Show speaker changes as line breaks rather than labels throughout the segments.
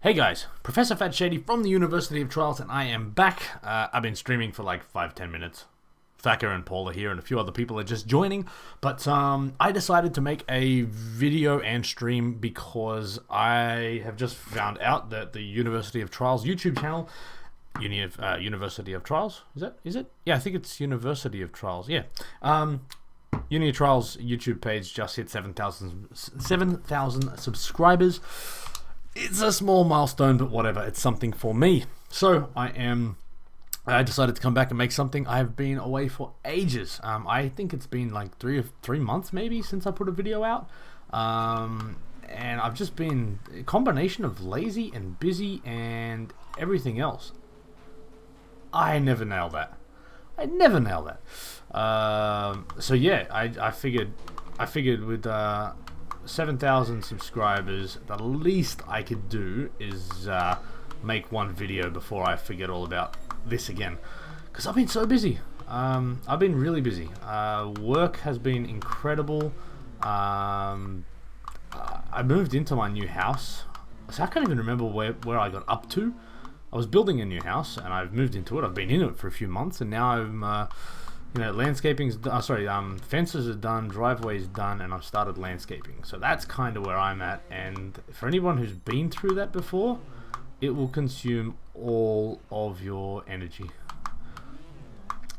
Hey guys, Professor Fat Shady from the University of Trials, and I am back. I've been streaming for like 5-10 minutes. Thacker and Paul are here, and a few other people are just joining. But I decided to make a video and stream because I have just found out that the University of Trials YouTube channel, University of Trials, is it? Yeah, I think it's University of Trials. Yeah. Uni of Trials YouTube page just hit 7,000 subscribers. It's a small milestone, but whatever. It's something for me. So I decided to come back and make something. I've been away for ages. I think it's been like three months maybe since I put a video out. And I've just been a combination of lazy and busy and everything else. I never nail that. So yeah, I figured with 7,000 subscribers, the least I could do is make one video before I forget all about this again, because I've been so busy. I've been really busy. Work has been incredible. I moved into my new house, so I can't even remember where I got up to. I was building a new house and I've moved into it. I've been in it for a few months, and now I'm landscaping's done. Fences are done, driveway's done, and I've started landscaping. So that's kind of where I'm at. And for anyone who's been through that before, it will consume all of your energy.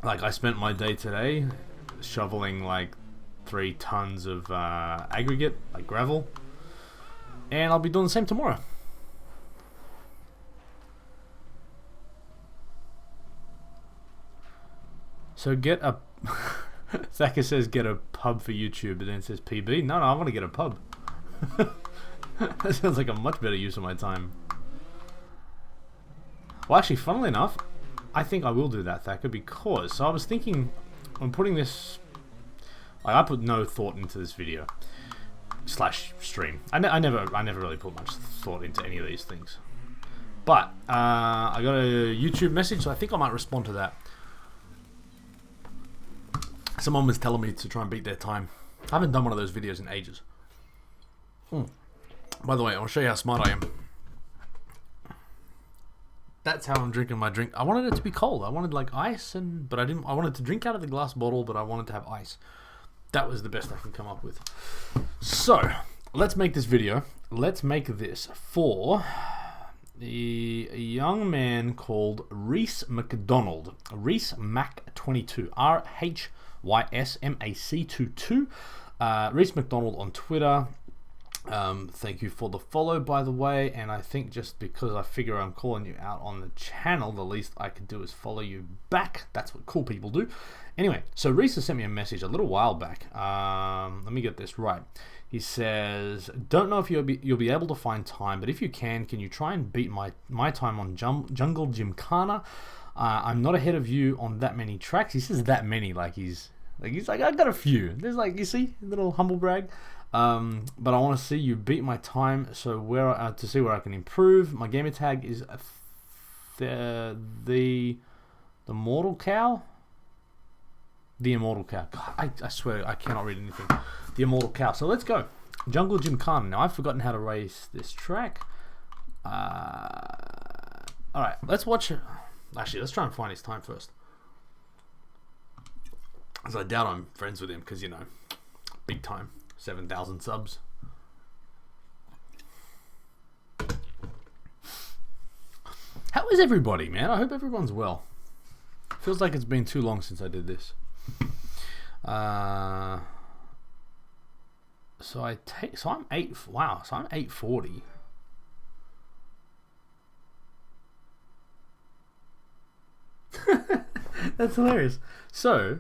Like, I spent my day today shoveling like 3 tons of aggregate, like gravel, and I'll be doing the same tomorrow. So get a... Thacker says get a pub for YouTube, but then it says PB. No, I want to get a pub. That sounds like a much better use of my time. Well, actually, funnily enough, I think I will do that, Thacker, because... So I was thinking, I'm putting this... I put no thought into this video / stream. I never really put much thought into any of these things. But I got a YouTube message, so I think I might respond to that. Someone was telling me to try and beat their time. I haven't done one of those videos in ages. By the way, I'll show you how smart I am. That's how I'm drinking my drink. I wanted it to be cold. I wanted like ice, but I didn't. I wanted to drink out of the glass bottle, but I wanted to have ice. That was the best I can come up with. So let's make this video. Let's make this for a young man called Reese McDonald. Reese Mac 22. RHYSMAC22. Reese McDonald on Twitter. Thank you for the follow, by the way. And I think just because I figure I'm calling you out on the channel, the least I could do is follow you back. That's what cool people do. Anyway, so Reese has sent me a message a little while back. Let me get this right. He says, don't know if you'll be able to find time, but if you can you try and beat my time on Jungle Gymkhana? I'm not ahead of you on that many tracks. He says that many, like he's like, I got a few. There's like, you see, a little humble brag. But I want to see you beat my time, so to see where I can improve. My gamer tag is the Mortal Cow. The Immortal Cow. God, I swear I cannot read anything. The Immortal Cow. So let's go. Jungle Gymkhana. Now I've forgotten how to race this track. Alright, let's watch it. Actually, let's try and find his time first. Because I doubt I'm friends with him, because, you know, big time. 7,000 subs. How is everybody, man? I hope everyone's well. Feels like it's been too long since I did this. So I'm 840. That's hilarious. So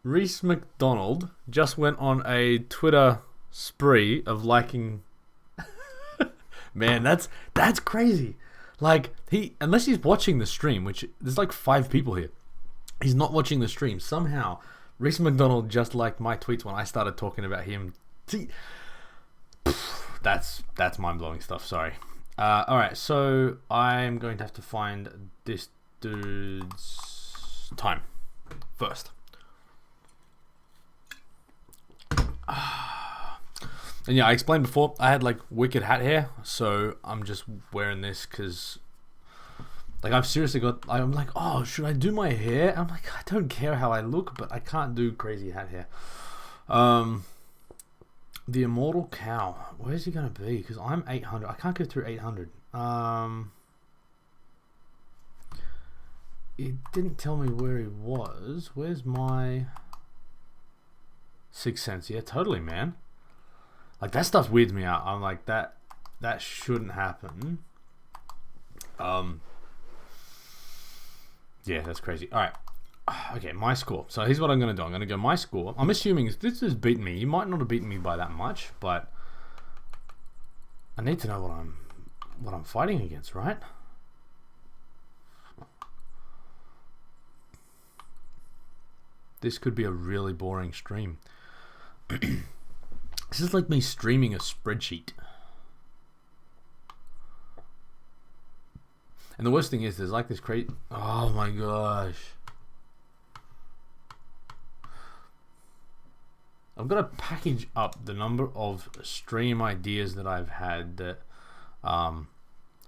Reese McDonald just went on a Twitter spree of liking. Man, that's crazy. Like, unless he's watching the stream, which there's like 5 people here, he's not watching the stream. Somehow Reese McDonald just liked my tweets when I started talking about him. See, that's mind-blowing stuff. Sorry. Alright, so I'm going to have to find this dude's time first. And yeah, I explained before, I had like wicked hat hair, so I'm just wearing this because like I've seriously got, I'm like, oh, should I do my hair? I'm like, I don't care how I look, but I can't do crazy hat hair. The Immortal Cow, where's he gonna be? Because I'm 800. I can't go through 800. It didn't tell me where he was. Where's my Sixth Sense? Yeah, totally, man. Like that stuff weirds me out. I'm like, that shouldn't happen. Yeah, that's crazy. All right. Okay, my score. So here's what I'm going to do. I'm going to go my score. I'm assuming this has beaten me. You might not have beaten me by that much, but I need to know what I'm fighting against, right? This could be a really boring stream. This is like me streaming a spreadsheet. And the worst thing is, there's like this crazy... Oh my gosh. I've got to package up the number of stream ideas that I've had that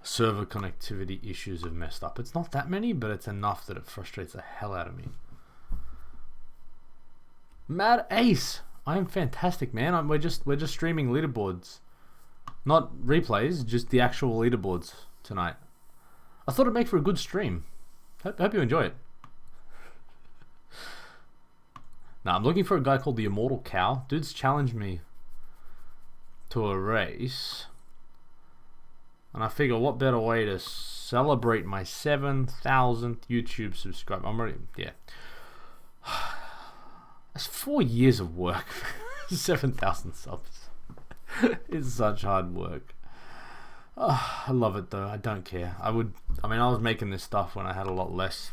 server connectivity issues have messed up. It's not that many, but it's enough that it frustrates the hell out of me. Mad Ace! I am fantastic, man. We're just streaming leaderboards. Not replays, just the actual leaderboards tonight. I thought it'd make for a good stream. Hope you enjoy it. Now, I'm looking for a guy called the Immortal Cow. Dude's challenged me to a race. And I figure what better way to celebrate my 7,000th YouTube subscriber. I'm ready. Yeah. That's 4 years of work. 7,000 subs. It's such hard work. Oh, I love it though. I don't care. I was making this stuff when I had a lot less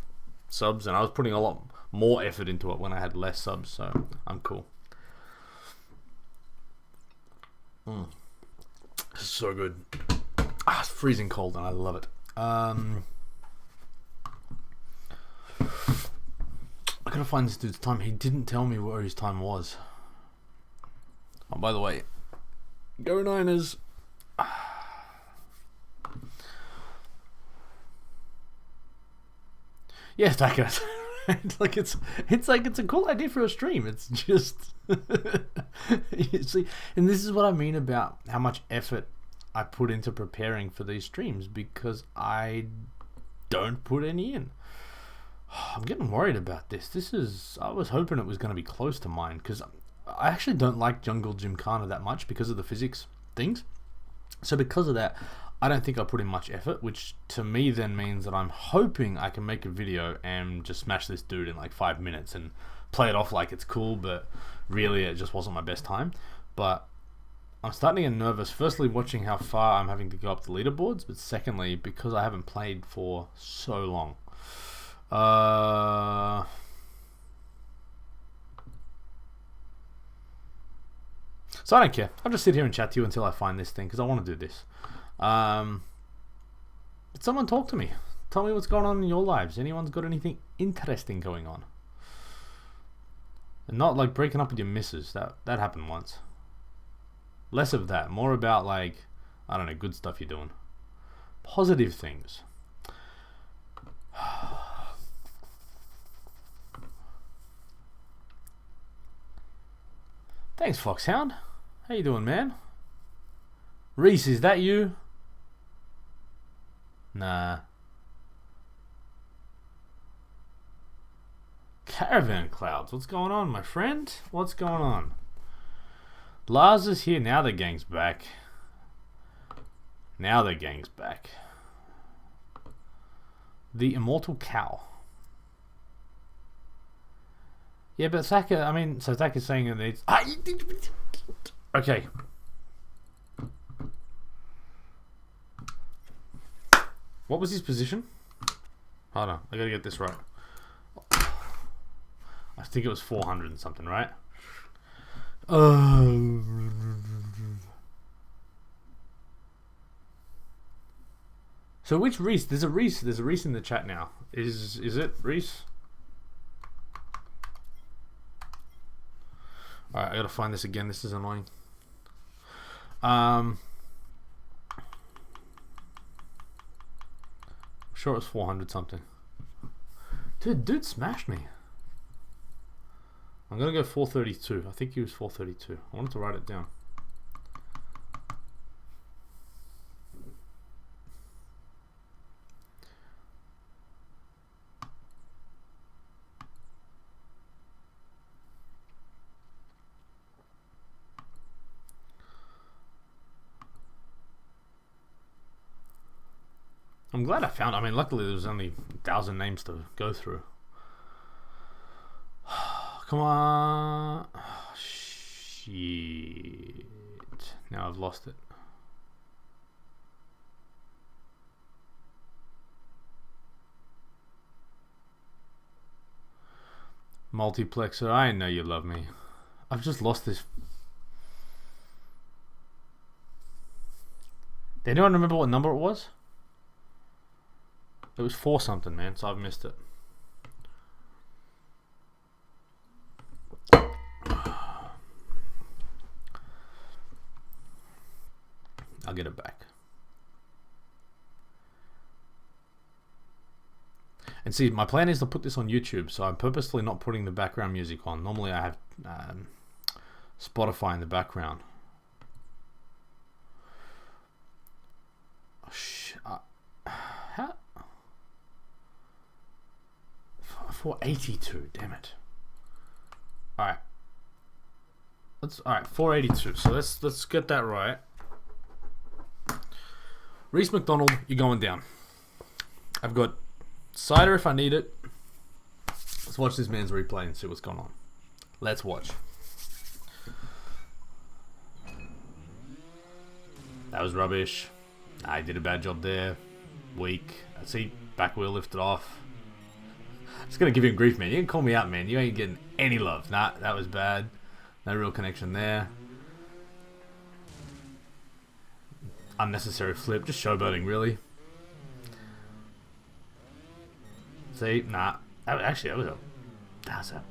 subs, and I was putting a lot more effort into it when I had less subs, so I'm cool. This is so good. It's freezing cold and I love it. I gotta find this dude's time. He didn't tell me where his time was. Oh, by the way, go Niners. Yeah, that goes. It's a cool idea for a stream. It's just you see, and this is what I mean about how much effort I put into preparing for these streams, because I don't put any in. I'm getting worried about this. I was hoping it was going to be close to mine, because I actually don't like Jungle Gymkhana that much because of the physics things. So because of that, I don't think I put in much effort, which to me then means that I'm hoping I can make a video and just smash this dude in like 5 minutes and play it off like it's cool, but really it just wasn't my best time. But I'm starting to get nervous, firstly watching how far I'm having to go up the leaderboards, but secondly because I haven't played for so long. So I don't care. I'll just sit here and chat to you until I find this thing, because I want to do this. But someone talk to me. Tell me what's going on in your lives. Anyone's got anything interesting going on? And not like breaking up with your missus. That happened once. Less of that. More about like, I don't know, good stuff you're doing. Positive things. Thanks, Foxhound. How you doing, man? Reese, is that you? Nah. Caravan Clouds, what's going on, my friend? What's going on? Lars is here. Now the gang's back. Now the gang's back. The Immortal Cow. Yeah, but Saka, I mean, so Saka's saying that it's... Okay. What was his position? Hold on, I gotta get this right. I think it was 400 and something, right? So which Reese? There's a Reese in the chat now. Is it Reese? Alright, I gotta find this again. This is annoying. I'm sure it was 400 something. Dude smashed me. I'm gonna go 432. I think he was 432. I wanted to write it down. I'm glad I found. I mean, luckily there was only 1,000 names to go through. Come on. Oh, shit. Now I've lost it. Multiplexer, I know you love me. I've just lost this. Did anyone remember what number it was? It was 4 something, man, so I've missed it. I'll get it back. And see, my plan is to put this on YouTube, so I'm purposely not putting the background music on. Normally I have Spotify in the background. Oh, how? 482, damn it. Alright. Alright, 482. So let's get that right. Reese McDonald, you're going down. I've got cider if I need it. Let's watch this man's replay and see what's going on. Let's watch. That was rubbish. I did a bad job there. Weak. See, back wheel lifted off. Just gonna give him grief, man. You can call me out, man. You ain't getting any love. Nah, that was bad. No real connection there. Unnecessary flip. Just showboating, really. See, nah. Actually, that was a.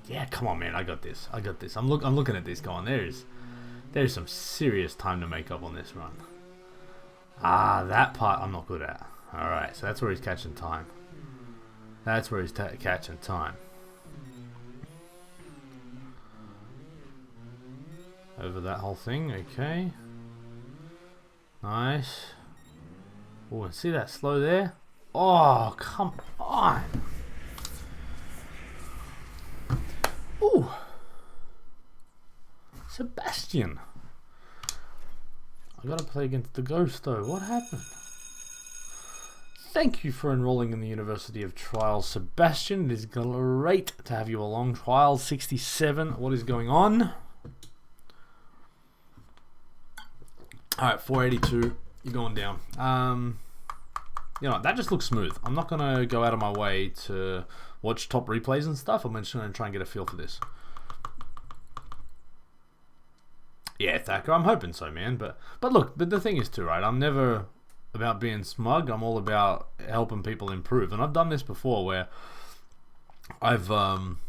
Yeah, come on, man. I got this. I got this. I'm looking at this going. There's some serious time to make up on this run. Ah, that part I'm not good at. All right, so that's where he's catching time. That's where he's catching time. Over that whole thing, okay. Nice. Oh, and see that slow there? Oh, come on. Ooh. Sebastian. I gotta play against the ghost though. What happened? Thank you for enrolling in the University of Trials, Sebastian. It is great to have you along. Trials 67. What is going on? Alright, 482. You're going down. You know, that just looks smooth. I'm not going to go out of my way to watch top replays and stuff. I'm just going to try and get a feel for this. Yeah, Thacker, I'm hoping so, man. But look, the thing is too, right? I'm never about being smug. I'm all about helping people improve. And I've done this before where I've gone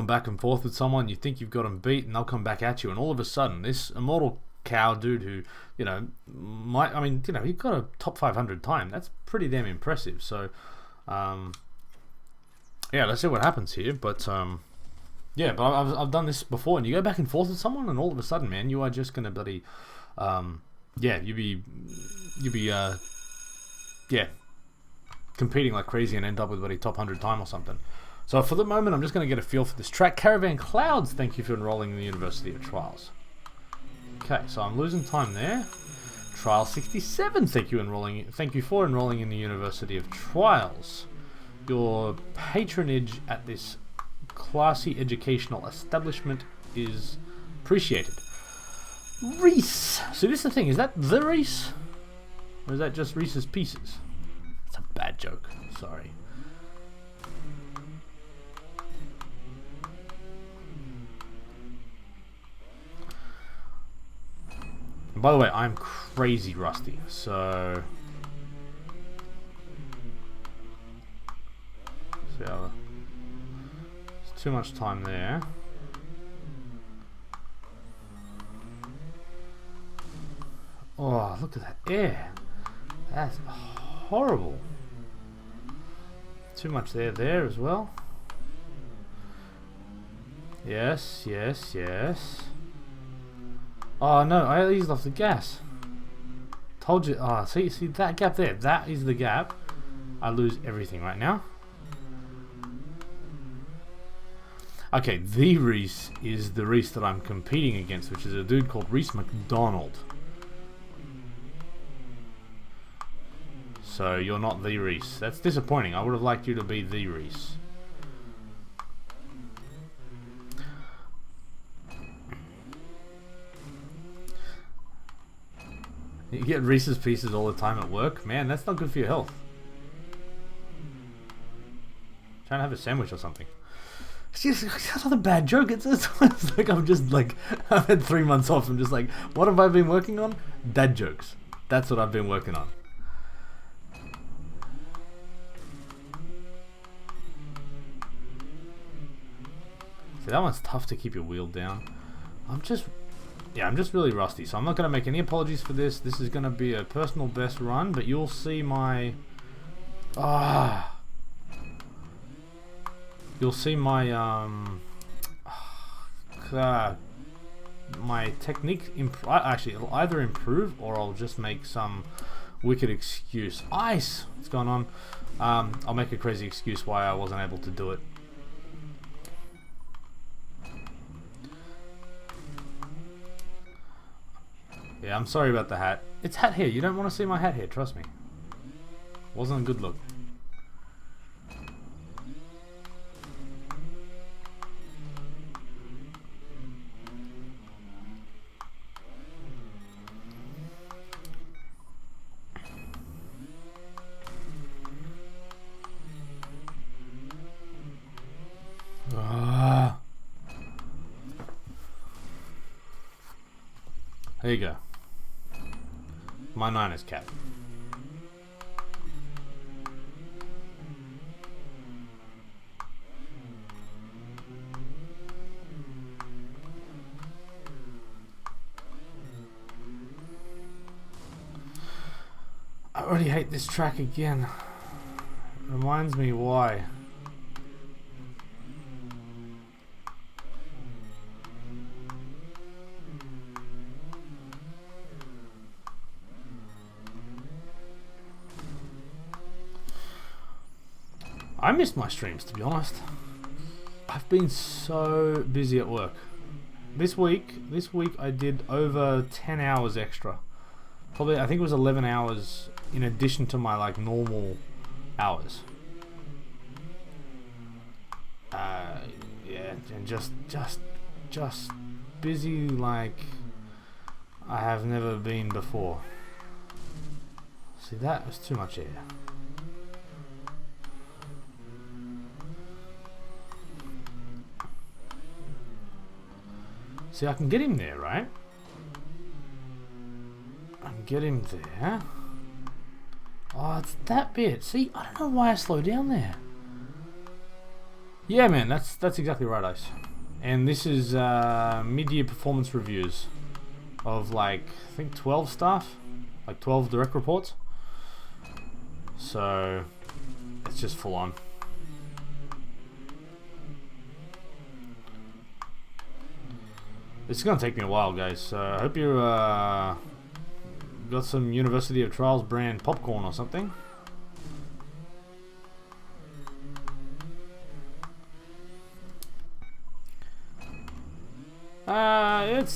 back and forth with someone. You think you've got them beat and they'll come back at you. And all of a sudden, this immortal cow dude who, you know, he got a top 500 time. That's pretty damn impressive. So, yeah, let's see what happens here. But, yeah, but I've done this before, and you go back and forth with someone, and all of a sudden, man, you are just gonna bloody, you be competing like crazy and end up with bloody top 100 time or something. So for the moment, I'm just gonna get a feel for this track. Caravan Clouds, thank you for enrolling in the University of Trials. Okay, so I'm losing time there. Trial 67, thank you for enrolling in the University of Trials. Your patronage at this classy educational establishment is appreciated. Reese! So this is the thing, is that the Reese? Or is that just Reese's Pieces? That's a bad joke, sorry. And by the way, I'm crazy rusty, so... See how... Too much time there. Oh, look at that air. That's horrible. Too much there as well. Yes, yes, yes. Oh no, I eased off the gas. Told you. Ah, see that gap there? That is the gap. I lose everything right now. Okay, the Reese is the Reese that I'm competing against, which is a dude called Reese McDonald. So you're not the Reese. That's disappointing. I would have liked you to be the Reese. You get Reese's Pieces all the time at work? Man, that's not good for your health. Trying to have a sandwich or something. It's not a bad joke. It's like I'm just like, I've had 3 months off. I'm just like, what have I been working on? Dad jokes. That's what I've been working on. See, that one's tough to keep your wheel down. I'm just really rusty, so I'm not going to make any apologies for this. This is going to be a personal best run, but you'll see my... You'll see my... my technique... Actually, it'll either improve, or I'll just make some wicked excuse. Ice! What's going on? I'll make a crazy excuse why I wasn't able to do it. Yeah, I'm sorry about the hat. It's hat hair. You don't want to see my hat hair, trust me. Wasn't a good look. There you go. My Niners cap. I already hate this track again. Reminds me why. I missed my streams, to be honest. I've been so busy at work. This week I did over 10 hours extra. Probably, I think it was 11 hours in addition to my like normal hours. Yeah, and just busy like I have never been before. See, that was too much air. See, I can get him there, right? I can get him there. Oh, it's that bit. See, I don't know why I slowed down there. Yeah, man, that's exactly right, Ice. And this is mid-year performance reviews of like, I think 12 staff, like 12 direct reports. So it's just full on. This is going to take me a while, guys. I hope you got some University of Trials brand popcorn or something.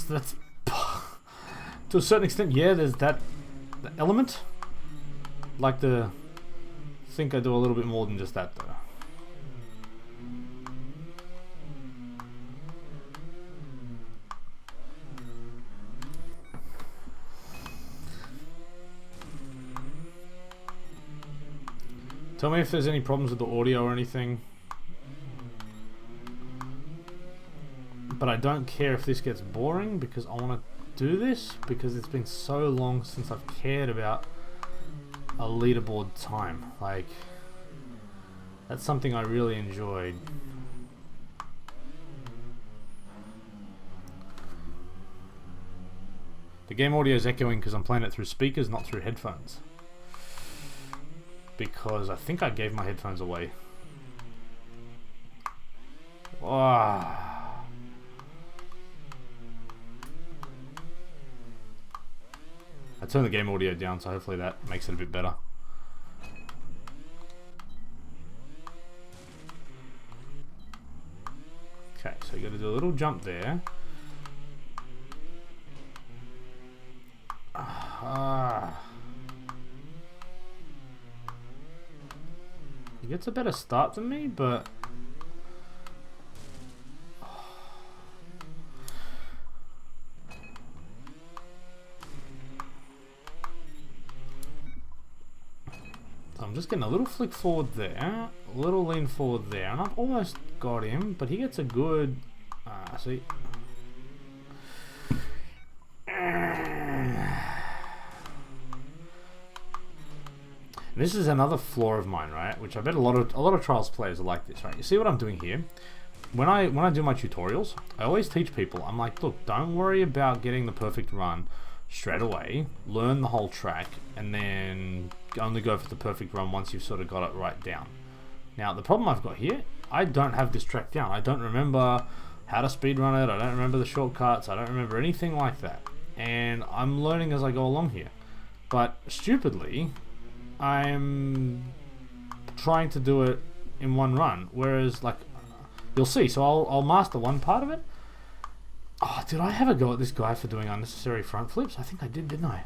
That's to a certain extent, yeah. There's that element. Like to think I do a little bit more than just that, though. Tell me if there's any problems with the audio or anything. But I don't care if this gets boring, because I want to do this, because it's been so long since I've cared about a leaderboard time. Like, that's something I really enjoyed. The game audio is echoing because I'm playing it through speakers, not through headphones. Because I think I gave my headphones away. Wow. I turned the game audio down, so hopefully that makes it a bit better. Okay, so you got to do a little jump there. He gets a better start than me, but I'm just getting a little flick forward there, a little lean forward there, and I've almost got him, but he gets a good see. This is another flaw of mine, right? Which I bet a lot of Trials players are like this, right? You see what I'm doing here? When I do my tutorials, I always teach people, I'm like, look, don't worry about getting the perfect run straight away. Learn the whole track, and then only go for the perfect run once you've sort of got it right down. Now, the problem I've got here, I don't have this track down. I don't remember how to speedrun it. I don't remember the shortcuts. I don't remember anything like that. And I'm learning as I go along here. But stupidly, I'm trying to do it in one run, whereas like you'll see, so I'll master one part of it. Oh, did I have a go at this guy for doing unnecessary front flips? I think I did, didn't I?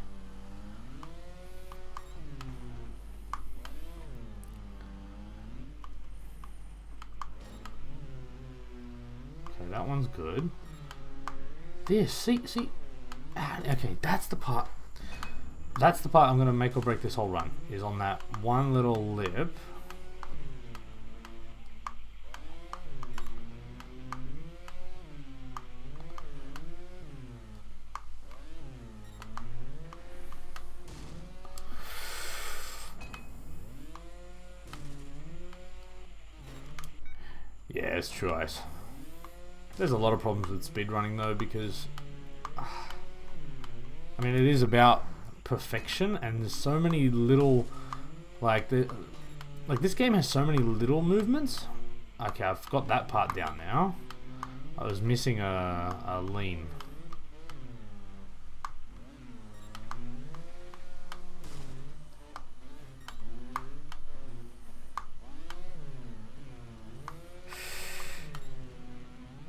Okay, that one's good. This, see, okay, that's the part. That's the part I'm going to make or break this whole run, is on that one little lip. Yeah, it's true, Ice. There's a lot of problems with speedrunning though, because I mean, it is about perfection, and there's so many little like this game has so many little movements. Okay, I've got that part down now. I was missing a lean.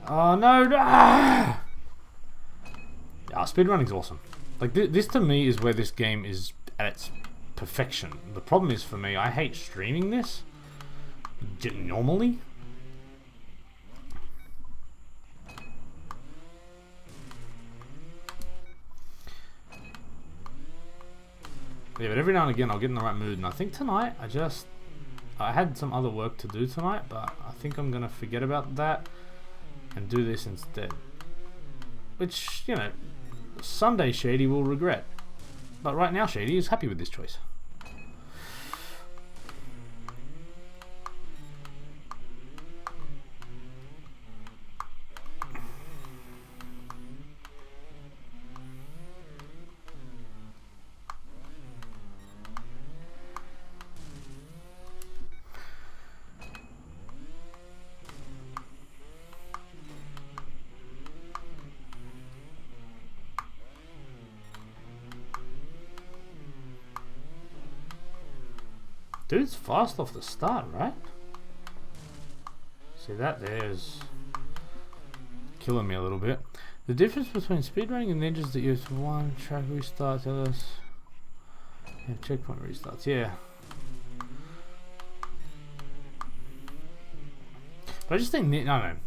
Oh no! Yeah, speedrunning's awesome. Like this to me is where this game is at its perfection. The problem is for me, I hate streaming this normally. Yeah, but every now and again I'll get in the right mood, and I think tonight I had some other work to do tonight, but I think I'm gonna forget about that and do this instead. Which, you know, someday Shady will regret. But right now Shady is happy with this choice. Dude's fast off the start, right? See, that there's killing me a little bit. The difference between speedrunning and ninjas that use one track restarts, others have checkpoint restarts. Yeah. But I just think, no.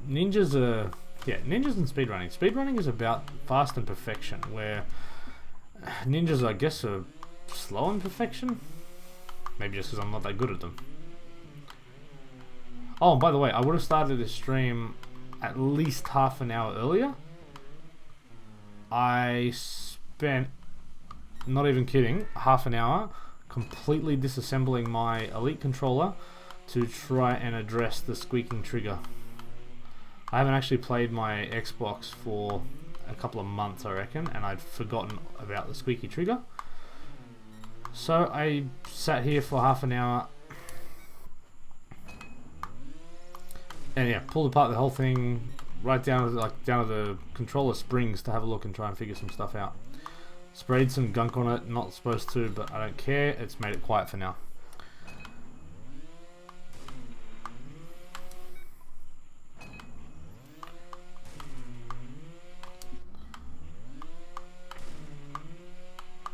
Ninjas are, ninjas and speedrunning. Speedrunning is about fast and perfection, where ninjas, I guess, are slow and perfection. Maybe just because I'm not that good at them. Oh, by the way, I would have started this stream at least half an hour earlier. I spent, not even kidding, half an hour completely disassembling my Elite controller to try and address the squeaking trigger. I haven't actually played my Xbox for a couple of months, I reckon, and I'd forgotten about the squeaky trigger. So I sat here for half an hour and yeah, pulled apart the whole thing, right down to down to the controller springs to have a look and try and figure some stuff out. Sprayed some gunk on it, not supposed to, but I don't care. It's made it quiet for now.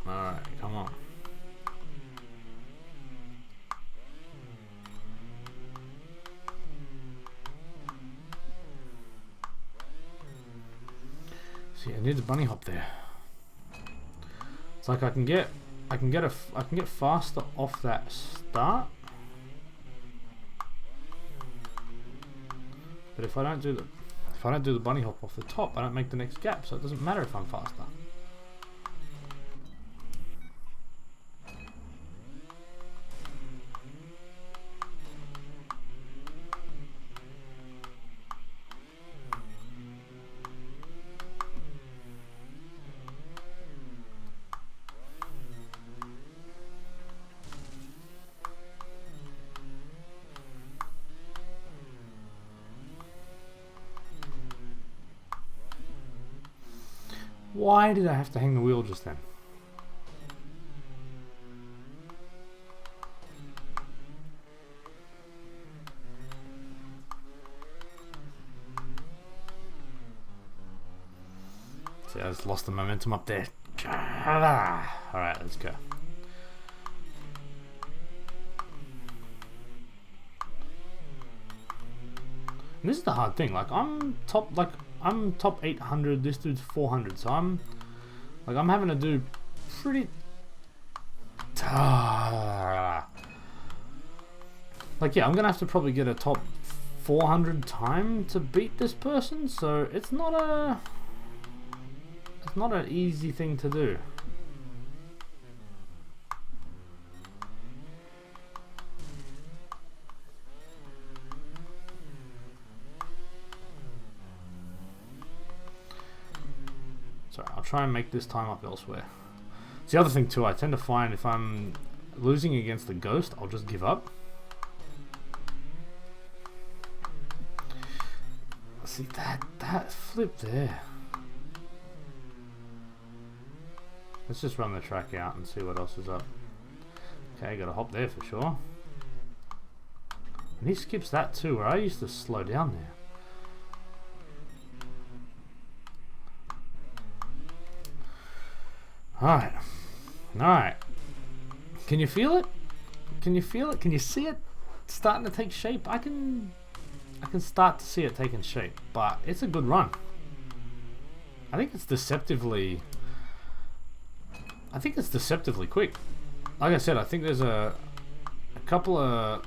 Alright, come on. See, I need the bunny hop there. It's like I can get faster off that start. But if I don't do the bunny hop off the top, I don't make the next gap, so it doesn't matter if I'm faster. Why did I have to hang the wheel just then? See, I just lost the momentum up there. Alright, let's go. And this is the hard thing, like I'm top 800, this dude's 400, so I'm having to do pretty like, yeah, I'm gonna have to probably get a top 400 time to beat this person, so it's not an easy thing to do. Sorry, I'll try and make this time up elsewhere. It's the other thing too, I tend to find if I'm losing against the ghost, I'll just give up. See, that flip there. Let's just run the track out and see what else is up. Okay, got a hop there for sure. And he skips that too, where I used to slow down there. Alright. Alright. Can you feel it? Can you feel it? Can you see it starting to take shape? I can start to see it taking shape, but it's a good run. I think it's deceptively quick. Like I said, I think there's a couple of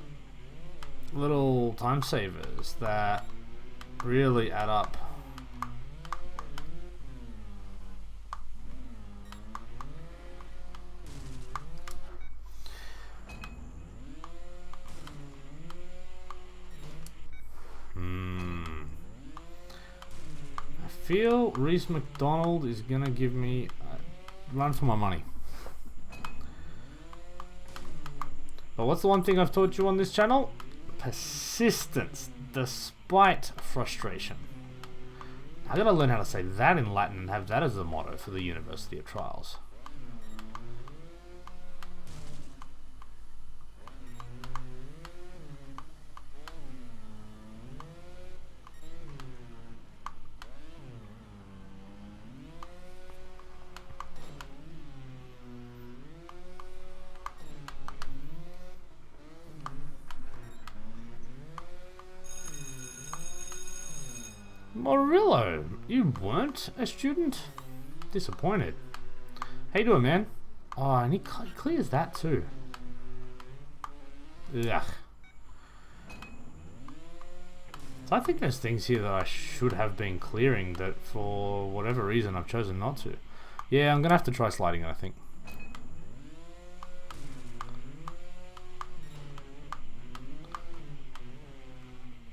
little time savers that really add up. I feel Reese McDonald is gonna give me a run for my money. But what's the one thing I've taught you on this channel? Persistence, despite frustration. I gotta learn how to say that in Latin and have that as the motto for the University of Trials. Morillo, you weren't a student? Disappointed. How you doing, man? Oh, and he clears that too. Ugh. So I think there's things here that I should have been clearing that for whatever reason I've chosen not to. Yeah, I'm gonna have to try sliding it, I think.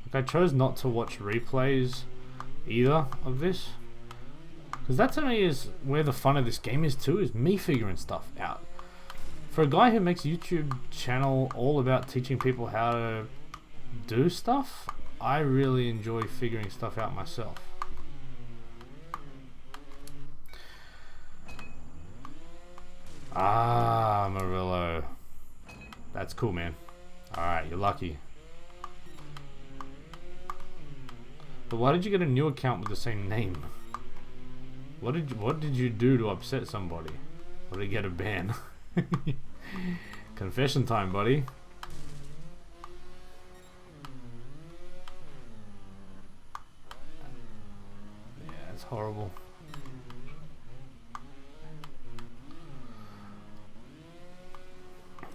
Like, I chose not to watch replays either of this. Because that to me is where the fun of this game is too, is me figuring stuff out. For a guy who makes a YouTube channel all about teaching people how to do stuff, I really enjoy figuring stuff out myself. Ah, Murillo. That's cool, man. Alright, you're lucky. But why did you get a new account with the same name? What did you do to upset somebody? Or did you get a ban? Confession time, buddy. Yeah, it's horrible.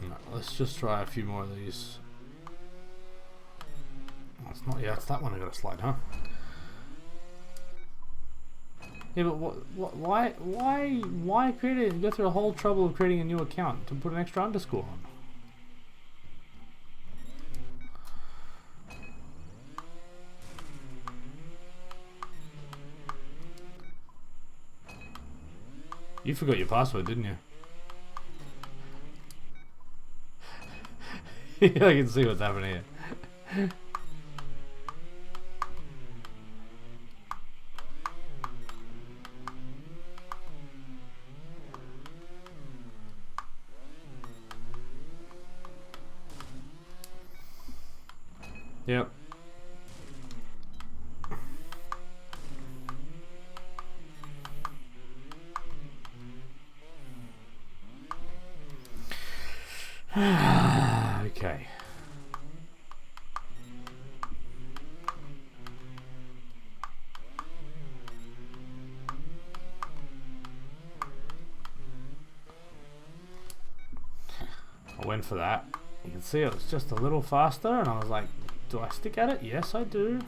No, let's just try a few more of these. Oh, it's not. Yeah, it's that one I gotta slide, huh? Yeah, but why create it? Go through the whole trouble of creating a new account to put an extra underscore on. You forgot your password, didn't you? Yeah, I can see what's happening here. Yep. Okay. I went for that. You can see it was just a little faster, and I was like, do I stick at it? Yes, I do.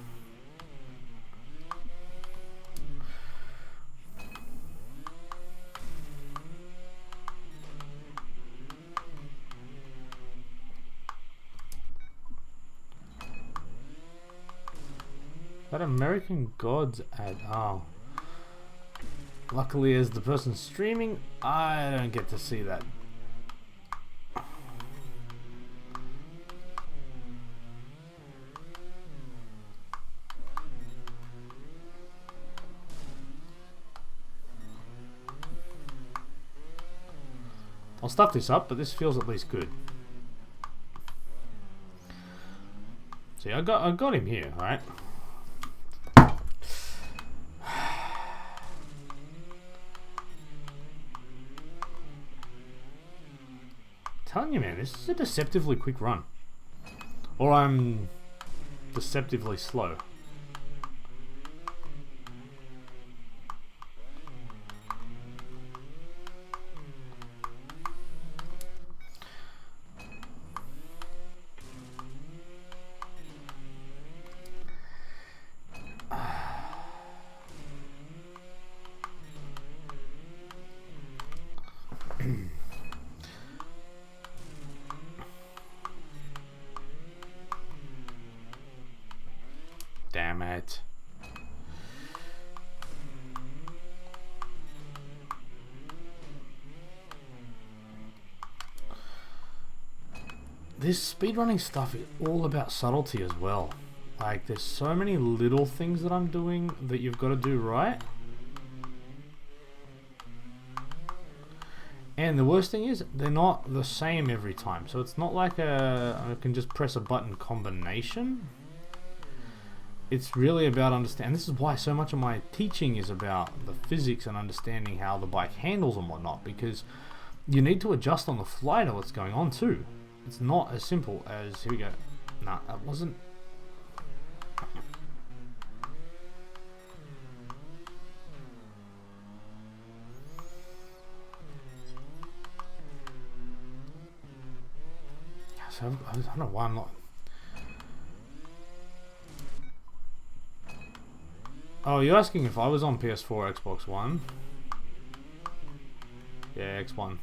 That American Gods ad. Oh. Luckily, as the person streaming, I don't get to see that. I'll stuff this up, but this feels at least good. See, I got him here, alright? Telling you, man, this is a deceptively quick run. Or I'm deceptively slow. Damn it. This speedrunning stuff is all about subtlety as well. Like, there's so many little things that I'm doing that you've got to do right. And the worst thing is, they're not the same every time. So it's not like I can just press a button combination. It's really about understanding. This is why so much of my teaching is about the physics and understanding how the bike handles and whatnot, because you need to adjust on the fly to what's going on too. It's not as simple as, here we go. Nah, that wasn't. So I don't know why I'm not. Oh, you're asking if I was on PS4 or Xbox One? Yeah, X1.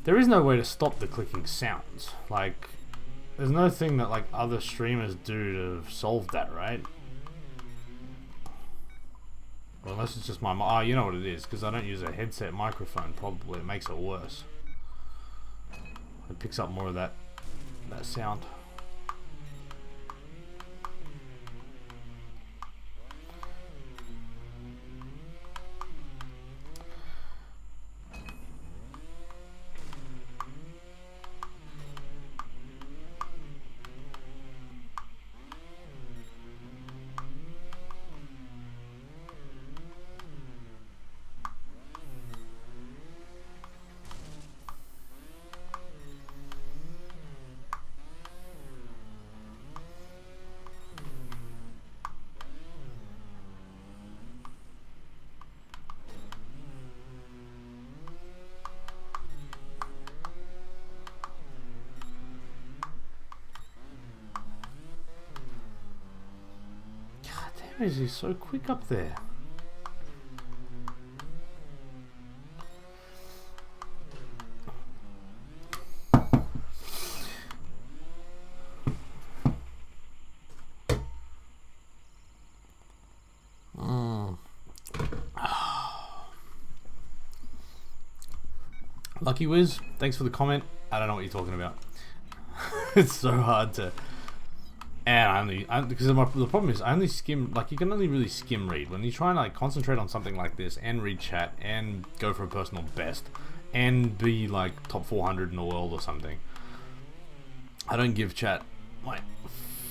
There is no way to stop the clicking sounds. Like, There's no thing that like other streamers do to solve that, right? Well, unless it's just my... Oh, you know what it is, because I don't use a headset microphone, probably. It makes it worse. It picks up more of that sound. Is he so quick up there? Lucky Wiz, thanks for the comment. I don't know what you're talking about. It's so hard to... And because the problem is I only skim, like you can only really skim read. When you try and like concentrate on something like this and read chat and go for a personal best and be like top 400 in the world or something, I don't give chat like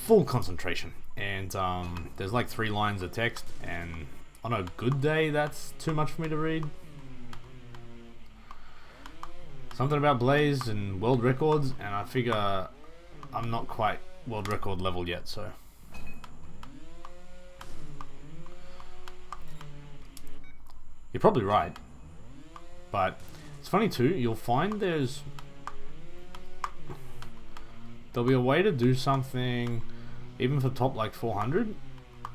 full concentration. And there's like 3 lines of text, and on a good day that's too much for me to read. Something about Blaze and world records, and I figure I'm not quite world record level yet, so you're probably right. But it's funny too, you'll find there'll be a way to do something even for top like 400,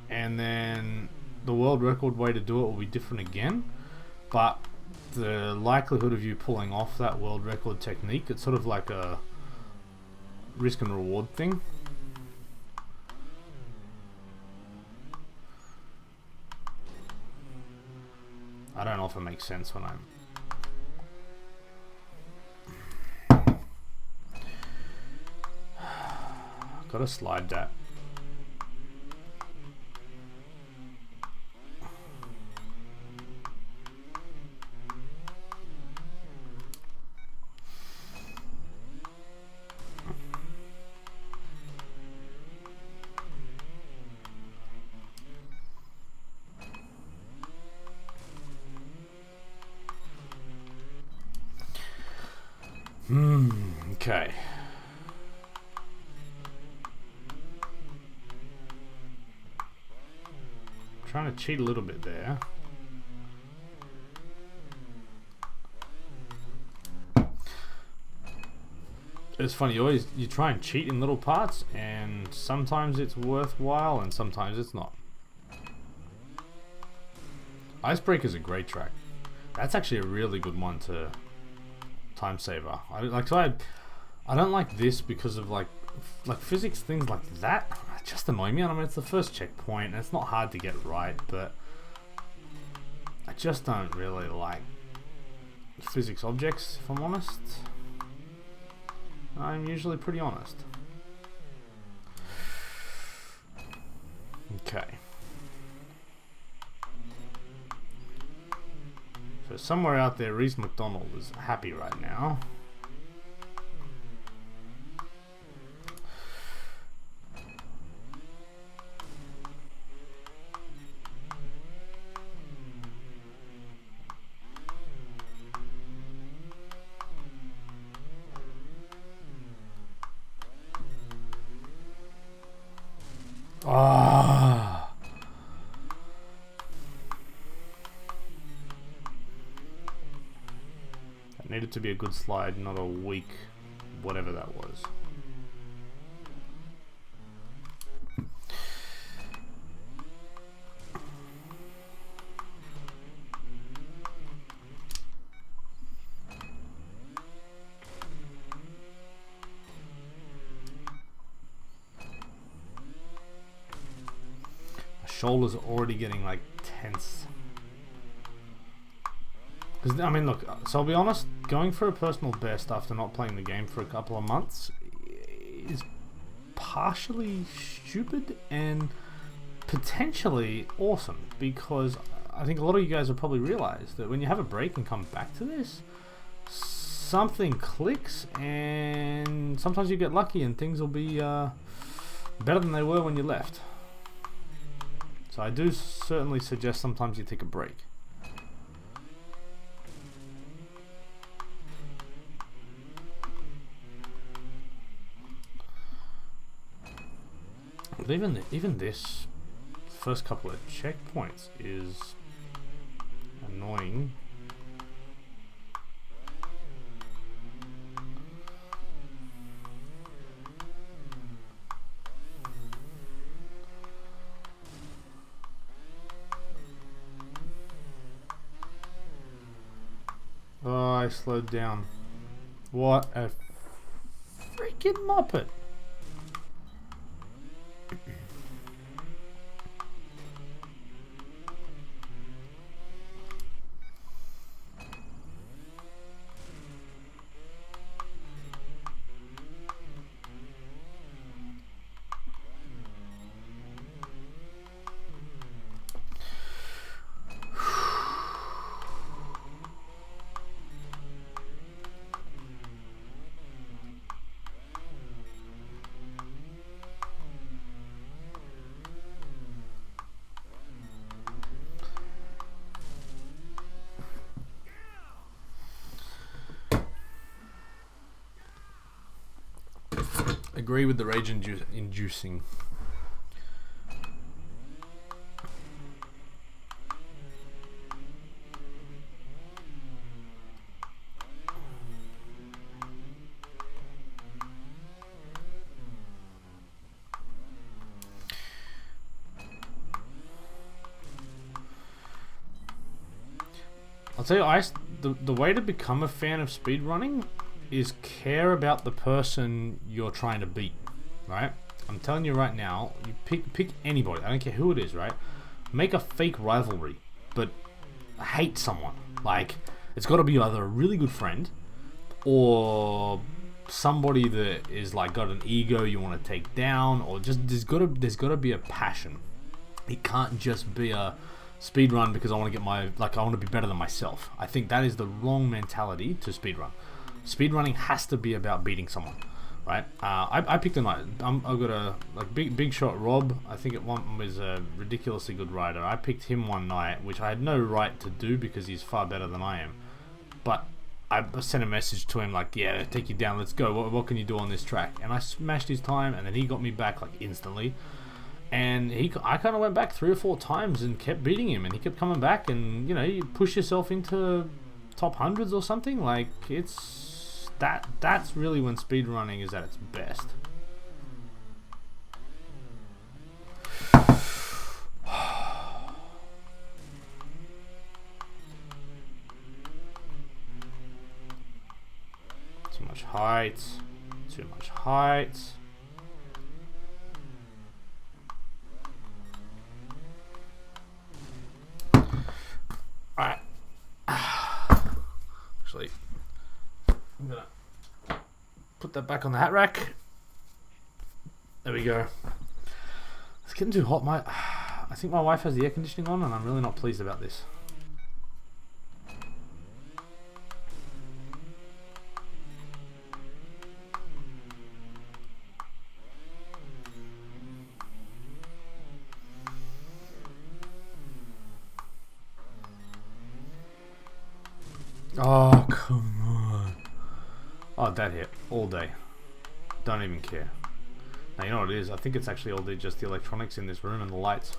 and then the world record way to do it will be different again, but the likelihood of you pulling off that world record technique, it's sort of like a risk and reward thing. I don't know if it makes sense when I'm... Gotta slide that. Okay. Trying to cheat a little bit there. It's funny, you try and cheat in little parts, and sometimes it's worthwhile and sometimes it's not. Icebreaker's a great track. That's actually a really good one to time saver. I don't like this because of like physics, things like that just annoy me. I mean, it's the first checkpoint and it's not hard to get right, but I just don't really like physics objects, if I'm honest. I'm usually pretty honest. Okay. So somewhere out there, Reese McDonald is happy right now. Ah. That needed to be a good slide, not a weak whatever that was. shoulders are already getting like tense. Because I mean, look. So I'll be honest. Going for a personal best after not playing the game for a couple of months is partially stupid and potentially awesome, because I think a lot of you guys will probably realize that when you have a break and come back to this, something clicks, and sometimes you get lucky and things will be better than they were when you left. So I do certainly suggest sometimes you take a break. But even this first couple of checkpoints is annoying. Oh, I slowed down. What a freaking muppet. Agree with the rage inducing. I'll tell you, the way to become a fan of speedrunning is care about the person you're trying to beat, right? I'm telling you right now, you pick anybody, I don't care who it is, right? Make a fake rivalry, but hate someone. Like, it's got to be either a really good friend or somebody that is like got an ego you want to take down, or just there's got to be a passion. It can't just be a speedrun because I want to get I want to be better than myself. I think that is the wrong mentality to speedrun. Speedrunning has to be about beating someone, right? I picked a night. I've got a big shot Rob. I think it was a ridiculously good rider. I picked him one night, which I had no right to do because he's far better than I am. But I sent a message to him like, yeah, take you down, let's go. What can you do on this track? And I smashed his time, and then he got me back like instantly. And I kind of went back 3 or 4 times and kept beating him, and he kept coming back. And you know, you push yourself into top hundreds or something. Like that's really when speedrunning is at its best. Too much height. Too much height. Alright. Actually, I'm gonna put that back on the hat rack. There we go. It's getting too hot. I think my wife has the air conditioning on, and I'm really not pleased about this. Oh, come on. Oh, that hit. All day. Don't even care. Now, you know what it is? I think it's actually all just the electronics in this room and the lights.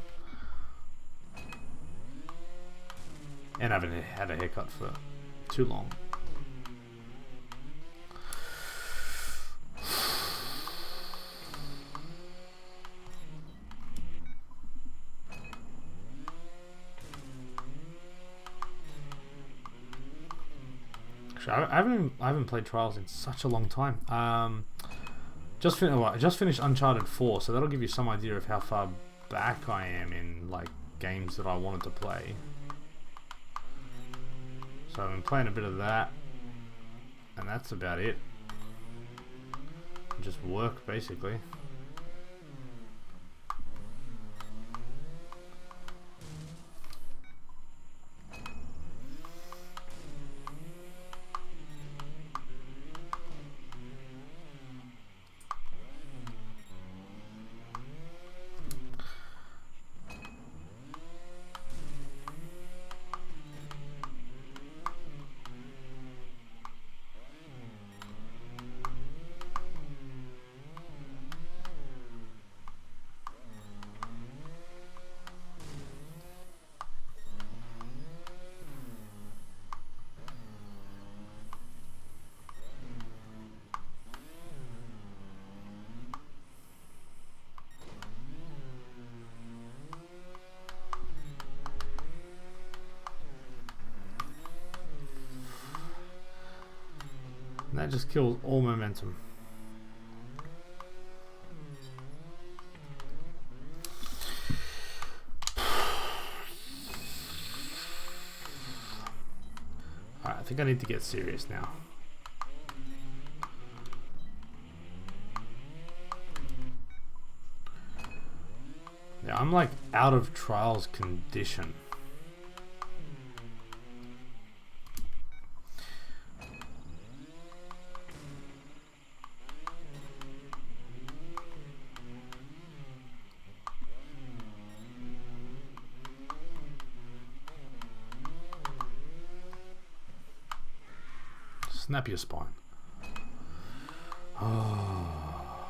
And I haven't had a haircut for too long. I haven't played Trials in such a long time. Just finished Uncharted 4, so that'll give you some idea of how far back I am in like games that I wanted to play. So I've been playing a bit of that, and that's about it. Just work basically. And that just kills all momentum. Alright, I think I need to get serious now. Yeah, I'm like out of trials condition. Snap your spine. Oh.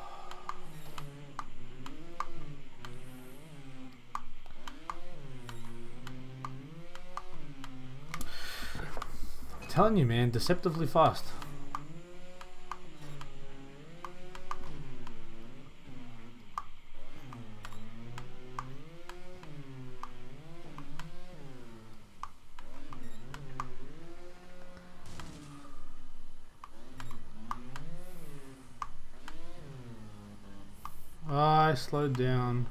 I'm telling you, man, deceptively fast. I slowed down.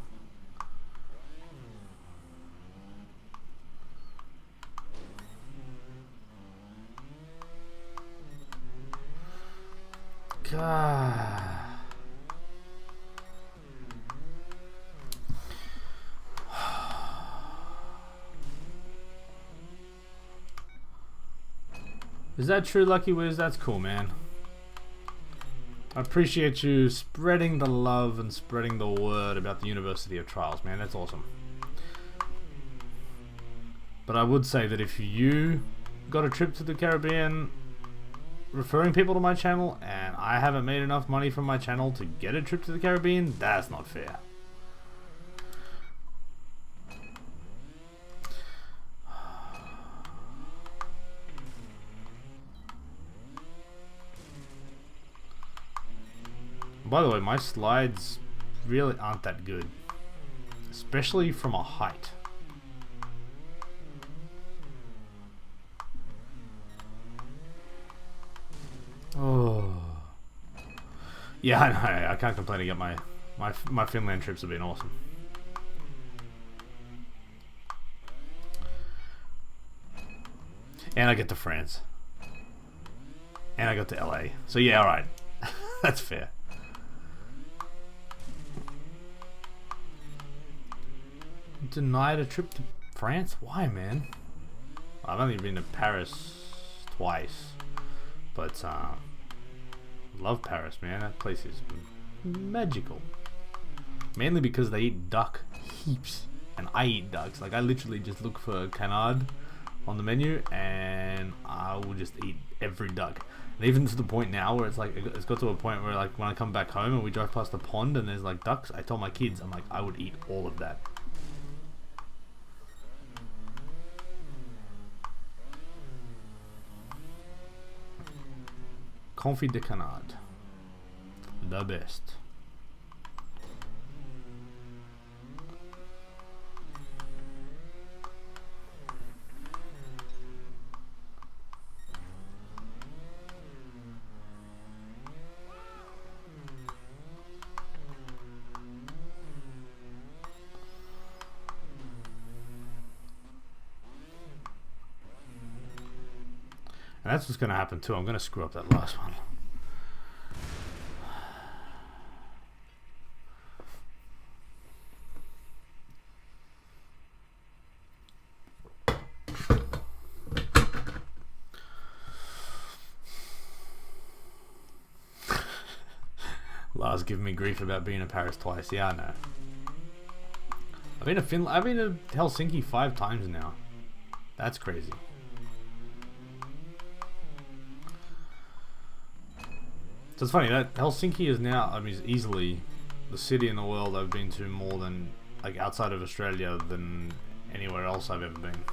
God. Is that true, Lucky Wiz? That's cool, man. I appreciate you spreading the love and spreading the word about the University of Trials, man. That's awesome. But I would say that if you got a trip to the Caribbean referring people to my channel and I haven't made enough money from my channel to get a trip to the Caribbean, that's not fair. By the way, my slides really aren't that good, especially from a height. Oh, yeah, I know. I can't complain. To get my Finland trips have been awesome. And I get to France, and I got to LA. So yeah, all right, that's fair. Denied a trip to France? Why, man? I've only been to Paris twice, but love Paris, man. That place is magical. Mainly because they eat duck heaps, and I eat ducks. Like I literally just look for canard on the menu, and I will just eat every duck. And even to the point now where it's like it's got to a point where like when I come back home and we drive past the pond and there's like ducks, I tell my kids, I'm like, I would eat all of that. Confit de canard, the best. And that's what's going to happen too. I'm going to screw up that last one. Lars giving me grief about being in Paris twice. Yeah, I know. I've been to Helsinki 5 times now. That's crazy. So it's funny that Helsinki is now, I mean, easily the city in the world I've been to more than, like, outside of Australia than anywhere else I've ever been.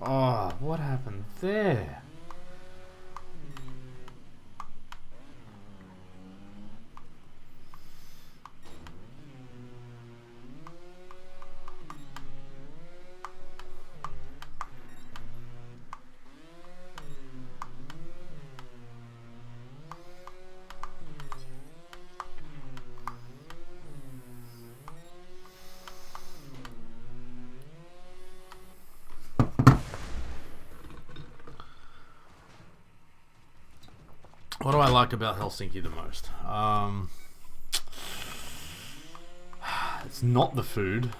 Oh, what happened there? What do I like about Helsinki the most? It's not the food.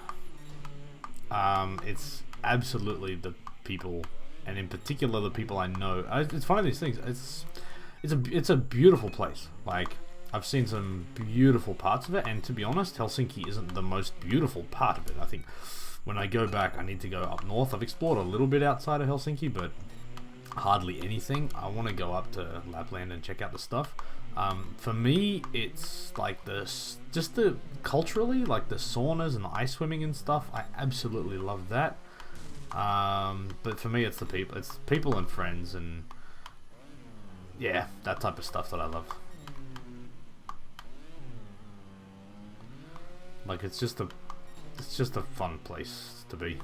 It's absolutely the people, and in particular the people I know. It's one of these things. It's a beautiful place. Like, I've seen some beautiful parts of it, and to be honest, Helsinki isn't the most beautiful part of it. I think when I go back, I need to go up north. I've explored a little bit outside of Helsinki, but hardly anything. I want to go up to Lapland and check out the stuff. For me, it's like culturally, like the saunas and the ice swimming and stuff. I absolutely love that. But for me, it's the people. It's people and friends, and yeah, that type of stuff that I love. Like, it's just a fun place to be.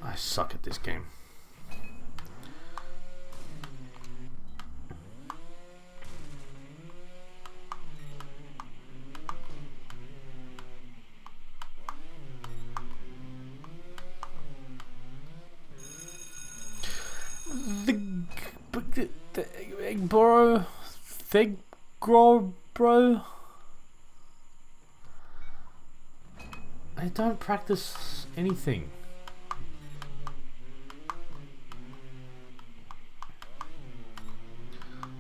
I suck at this game. Bro. I don't practice anything.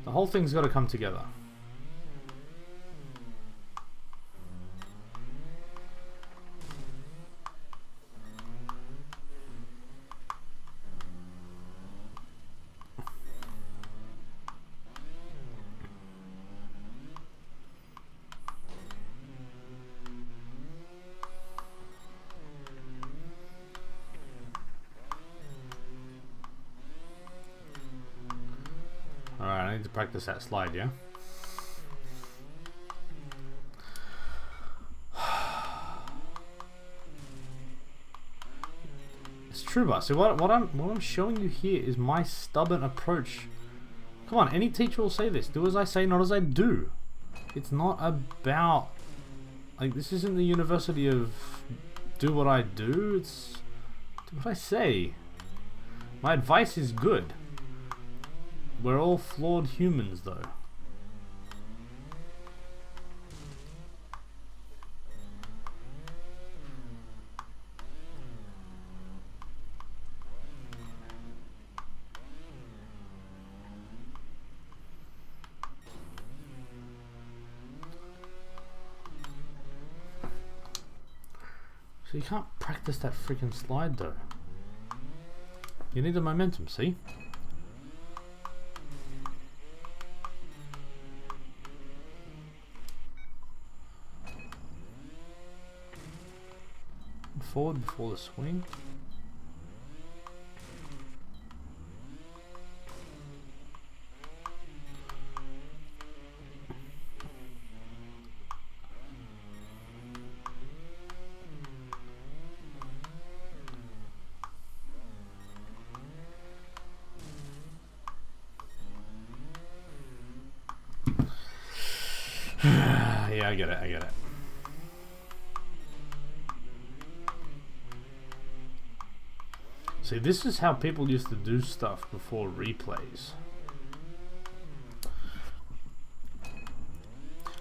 The whole thing's got to come together. Alright, I need to practice that slide, yeah? It's true, but see what I'm showing you here is my stubborn approach. Come on, any teacher will say this. Do as I say, not as I do. It's not about, like, this isn't the university of do what I do. It's do what I say. My advice is good. We're all flawed humans, though. So you can't practice that freaking slide, though. You need the momentum, see? Forward before the swing. Yeah, I get it, I get it. See, this is how people used to do stuff before replays.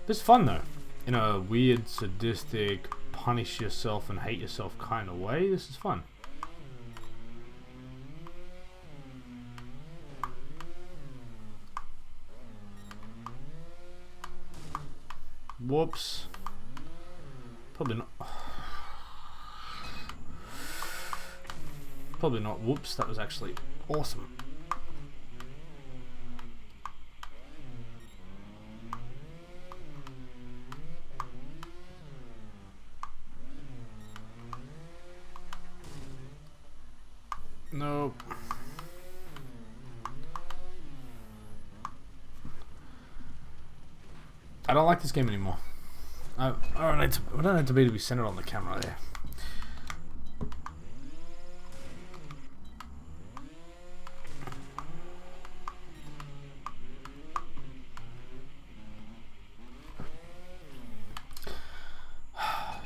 It's fun though. In a weird, sadistic, punish yourself and hate yourself kind of way, this is fun. Whoops. Probably not. Probably not. Whoops, that was actually awesome. Nope. I don't like this game anymore. I don't need to be centered on the camera there.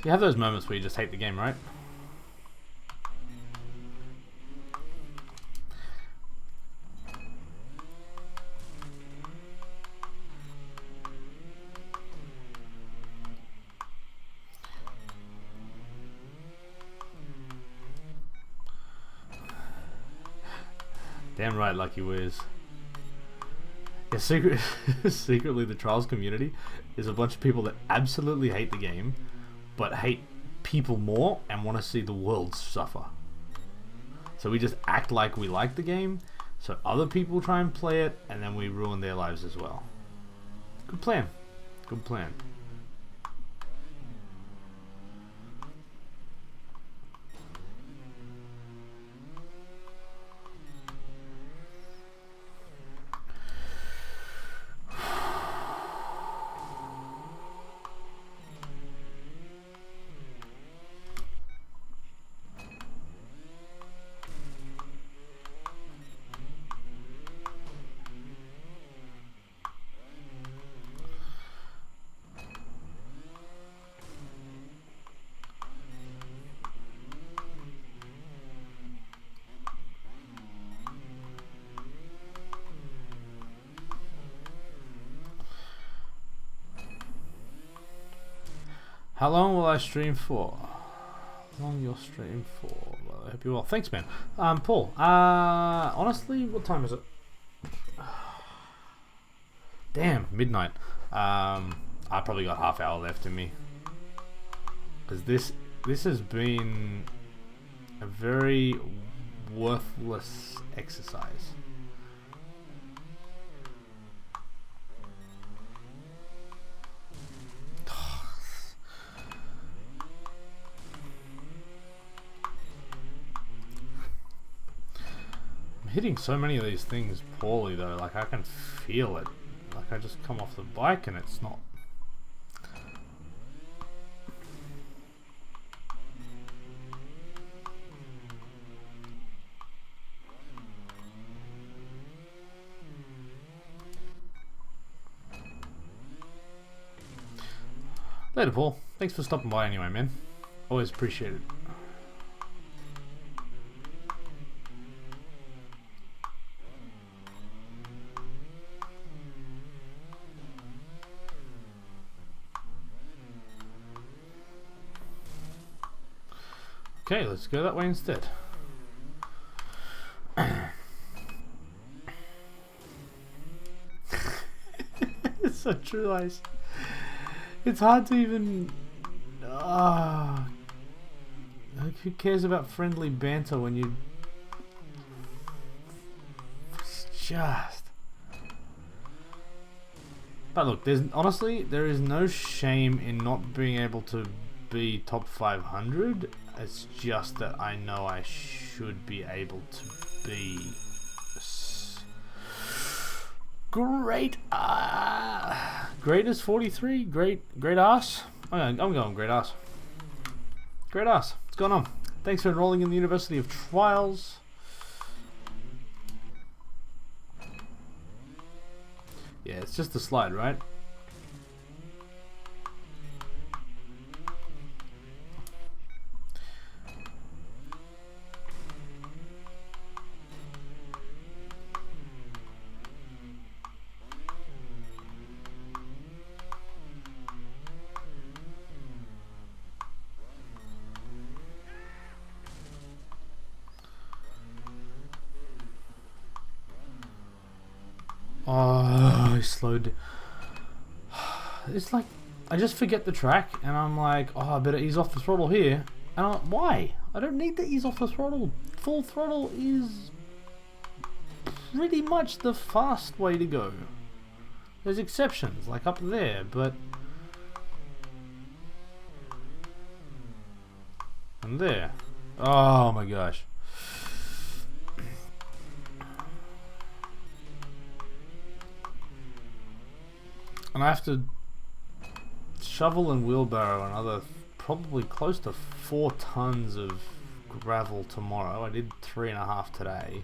You have those moments where you just hate the game, right? Damn right, Lucky Wiz. Yeah, secretly the Trials community is a bunch of people that absolutely hate the game, but hate people more and want to see the world suffer. So we just act like we like the game, so other people try and play it, and then we ruin their lives as well. Good plan. Good plan. How long will I stream for? How long you'll stream for? Well, I hope you will. Thanks, man. Paul. Honestly, what time is it? Damn, midnight. I probably got half hour left in me. Because this has been a very worthless exercise. Hitting so many of these things poorly though, like I can feel it. Like I just come off the bike and it's not. Later, Paul. Thanks for stopping by anyway, man. Always appreciate it. Okay, let's go that way instead. It's so true, Ice. It's hard to even... like, who cares about friendly banter when you... It's just... But look, honestly, there is no shame in not being able to be top 500. It's just that I know I should be able to be great. Great as 43. Great ass. I'm going great ass. Great ass. What's going on? Thanks for enrolling in the University of Trials. Yeah, it's just a slide, right? Oh, I slowed. It's like I just forget the track, and I'm like, oh, I better ease off the throttle here. And I'm like, why? I don't need to ease off the throttle. Full throttle is pretty much the fast way to go. There's exceptions, like up there, but... And there. Oh my gosh. And I have to shovel and wheelbarrow another probably close to 4 tons of gravel tomorrow. I did 3.5 today.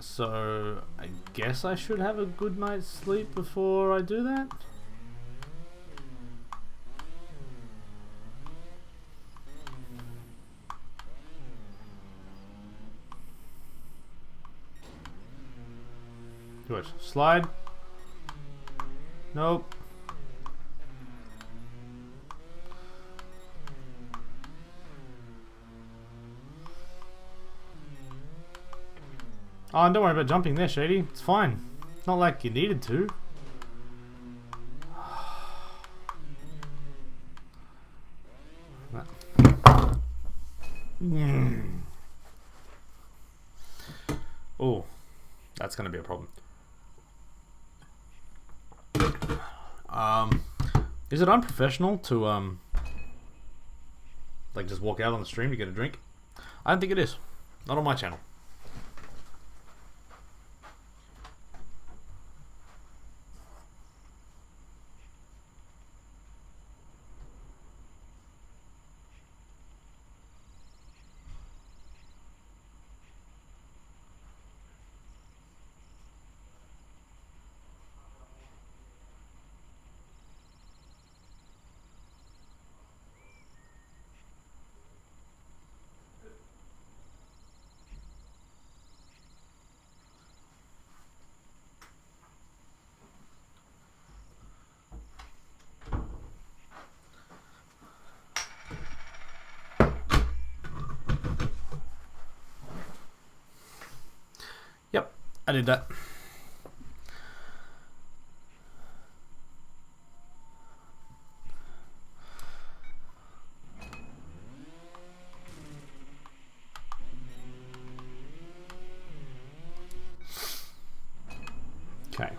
So I guess I should have a good night's sleep before I do that. Do it. Slide. Nope. Oh, and don't worry about jumping there, Shady. It's fine. It's not like you needed to. Oh, that's gonna be a problem. Is it unprofessional to like just walk out on the stream to get a drink? I don't think it is. Not on my channel. Yep, I did that. Okay.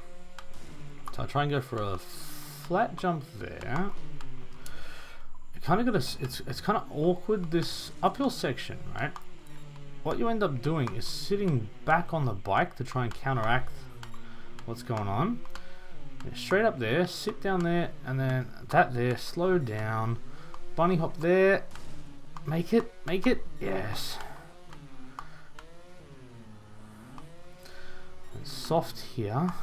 So I try and go for a flat jump there. I kind of got a, it's kind of awkward, this uphill section, right? What you end up doing is sitting back on the bike to try and counteract what's going on. Straight up there, sit down there, and then that there, slow down, bunny hop there, make it, yes. And soft here.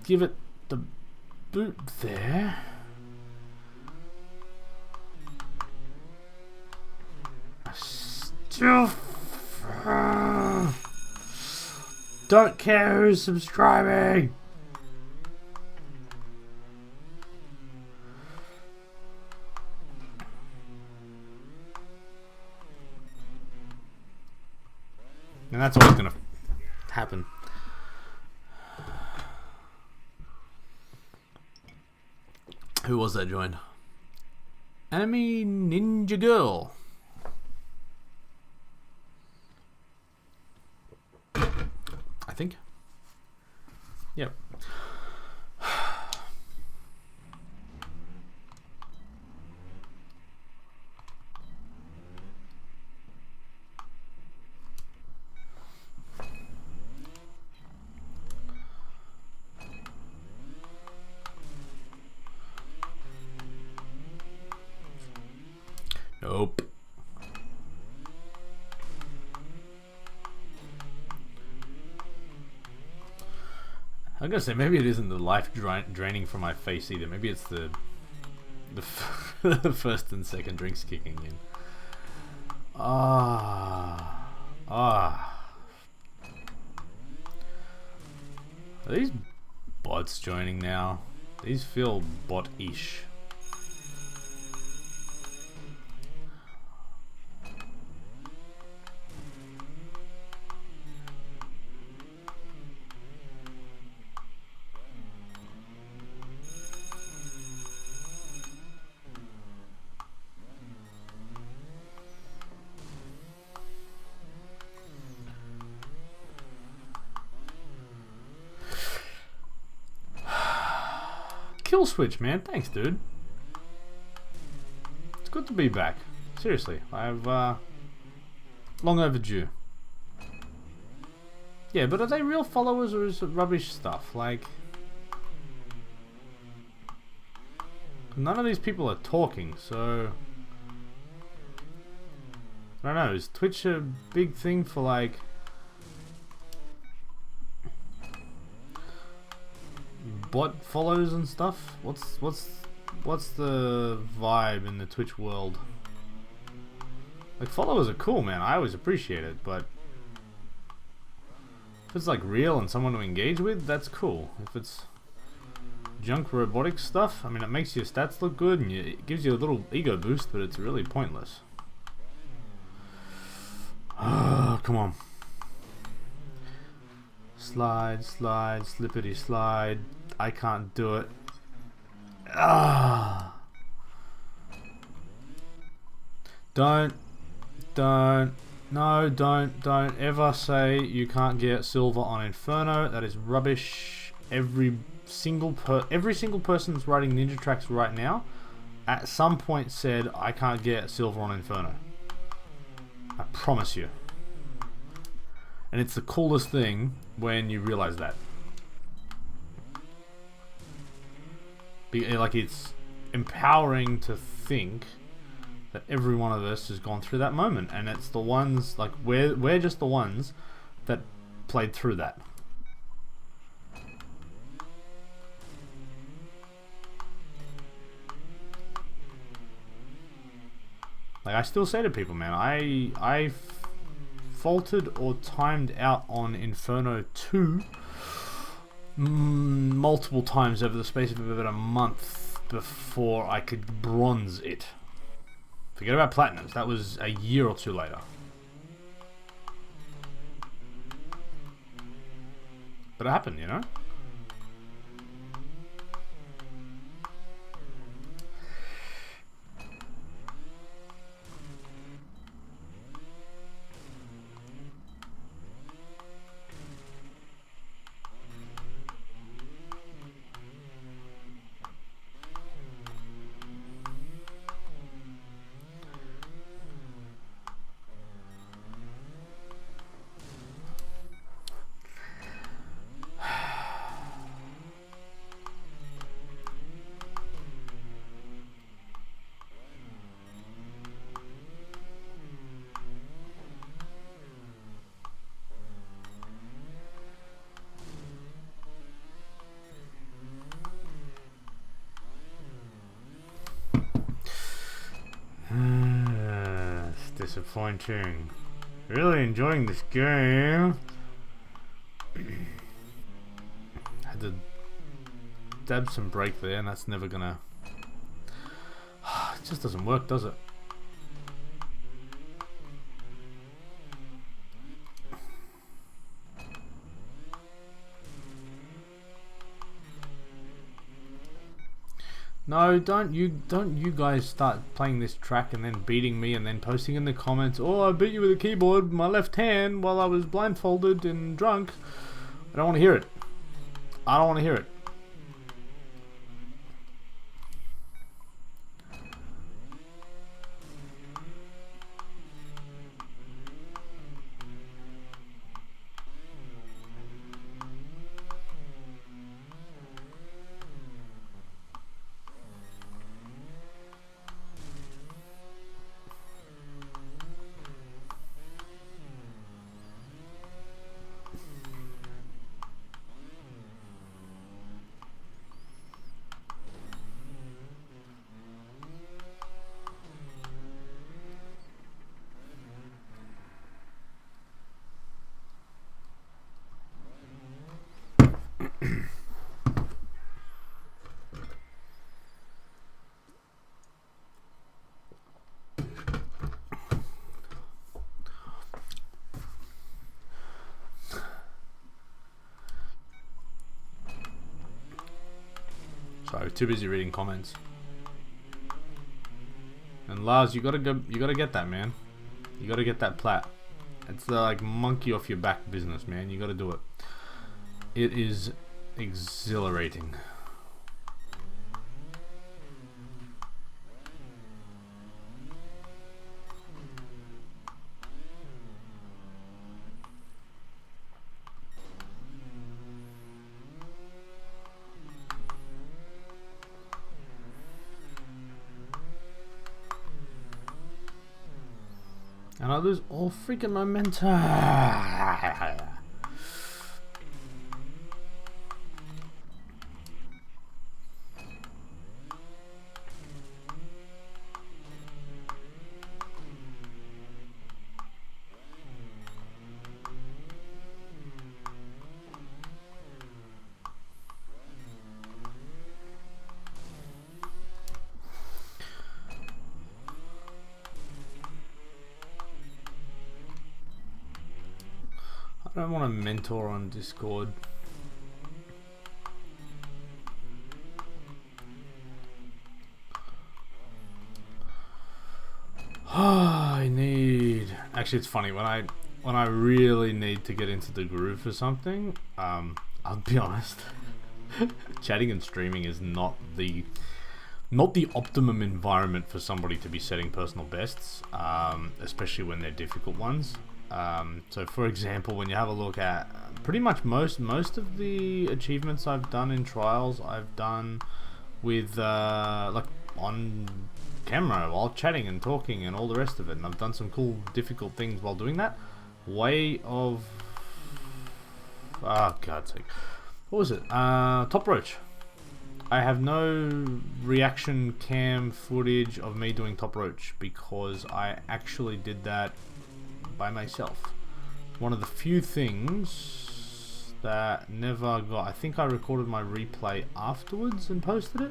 Give it the boot there. Still don't care who's subscribing. And that's always gonna happen. Who was that joined? Enemy Ninja Girl. I think. Yep. Nope. I'm gonna say maybe it isn't the life draining from my face either. Maybe it's the first and second drinks kicking in. Are these bots joining now? These feel bot-ish. kill switch, man. Thanks, dude. It's good to be back. Seriously, I've long overdue. Yeah, but are they real followers or is it rubbish stuff? Like, none of these people are talking, so I don't know. Is Twitch a big thing for like bot follows and stuff? What's the vibe in the Twitch world? Like, followers are cool, man. I always appreciate it, but if it's like real and someone to engage with, that's cool. If it's junk robotic stuff, I mean, it makes your stats look good and it gives you a little ego boost, but it's really pointless. Come on. Slide, slide, slippity slide. I can't do it. Don't ever say you can't get silver on Inferno. That is rubbish. Every single person that's writing Ninja Tracks right now at some point said I can't get silver on Inferno. I promise you. And it's the coolest thing when you realize that. Like, it's empowering to think that every one of us has gone through that moment, and it's the ones, like, we're just the ones that played through that. Like, I still say to people, man, I faltered or timed out on Inferno 2 multiple times over the space of about a month before I could bronze it. Forget about platinums, that was a year or two later. But it happened, you know? It's disappointing. Really enjoying this game. Had to dab some brake there, and that's never gonna. It just doesn't work, does it? No, don't you guys start playing this track and then beating me and then posting in the comments, oh, I beat you with a keyboard with my left hand while I was blindfolded and drunk. I don't want to hear it. I don't want to hear it. Sorry, too busy reading comments. And Lars, you gotta get that, man. You gotta get that plat. It's the like monkey off your back business, man. You gotta do it. It is exhilarating. And I lose all freaking momentum. I don't want a mentor on Discord. Actually, it's funny when I really need to get into the groove for something. I'll be honest. Chatting and streaming is not the optimum environment for somebody to be setting personal bests, especially when they're difficult ones. So for example, when you have a look at pretty much most of the achievements I've done in trials, I've done with like on camera while chatting and talking and all the rest of it, and I've done some cool difficult things while doing that. God's sake, what was it? Top Roach. I have no reaction cam footage of me doing Top Roach because I actually did that by myself. One of the few things that never got... I think I recorded my replay afterwards and posted it.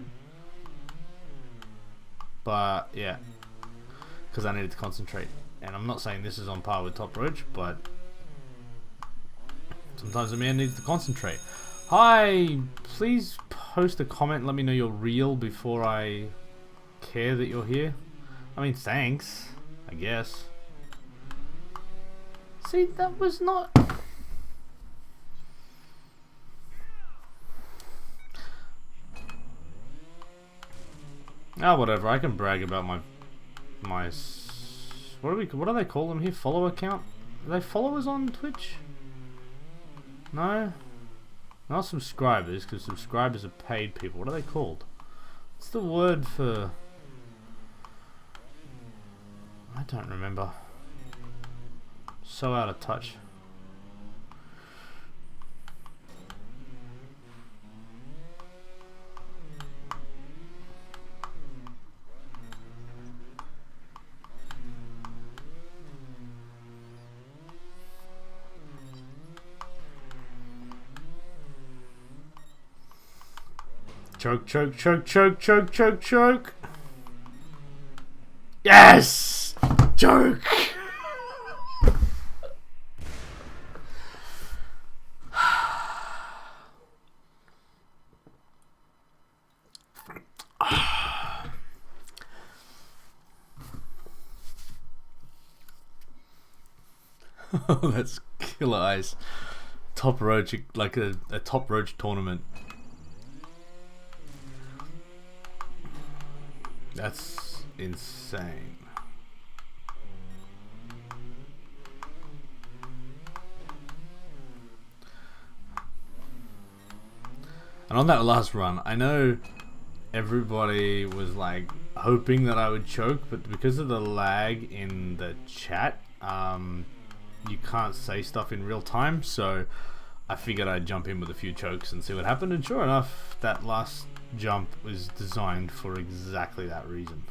But yeah, because I needed to concentrate. And I'm not saying this is on par with Top Roach, but sometimes a man needs to concentrate. Hi, please post a comment, let me know you're real before I care that you're here. I mean, thanks, I guess. See, that was not... Ah, whatever, I can brag about my what do they call them here? Follower count? Are they followers on Twitch? No? Not subscribers, because subscribers are paid people. What are they called? What's the word for... I don't remember. So out of touch. Choke, choke, choke, choke, choke, choke, choke. Yes! Choke! Oh, that's killer ice. Top Roach, like a Top Roach tournament. That's insane. And on that last run, I know everybody was like hoping that I would choke, but because of the lag in the chat, you can't say stuff in real time, so I figured I'd jump in with a few chokes and see what happened, and sure enough, that last jump was designed for exactly that reason.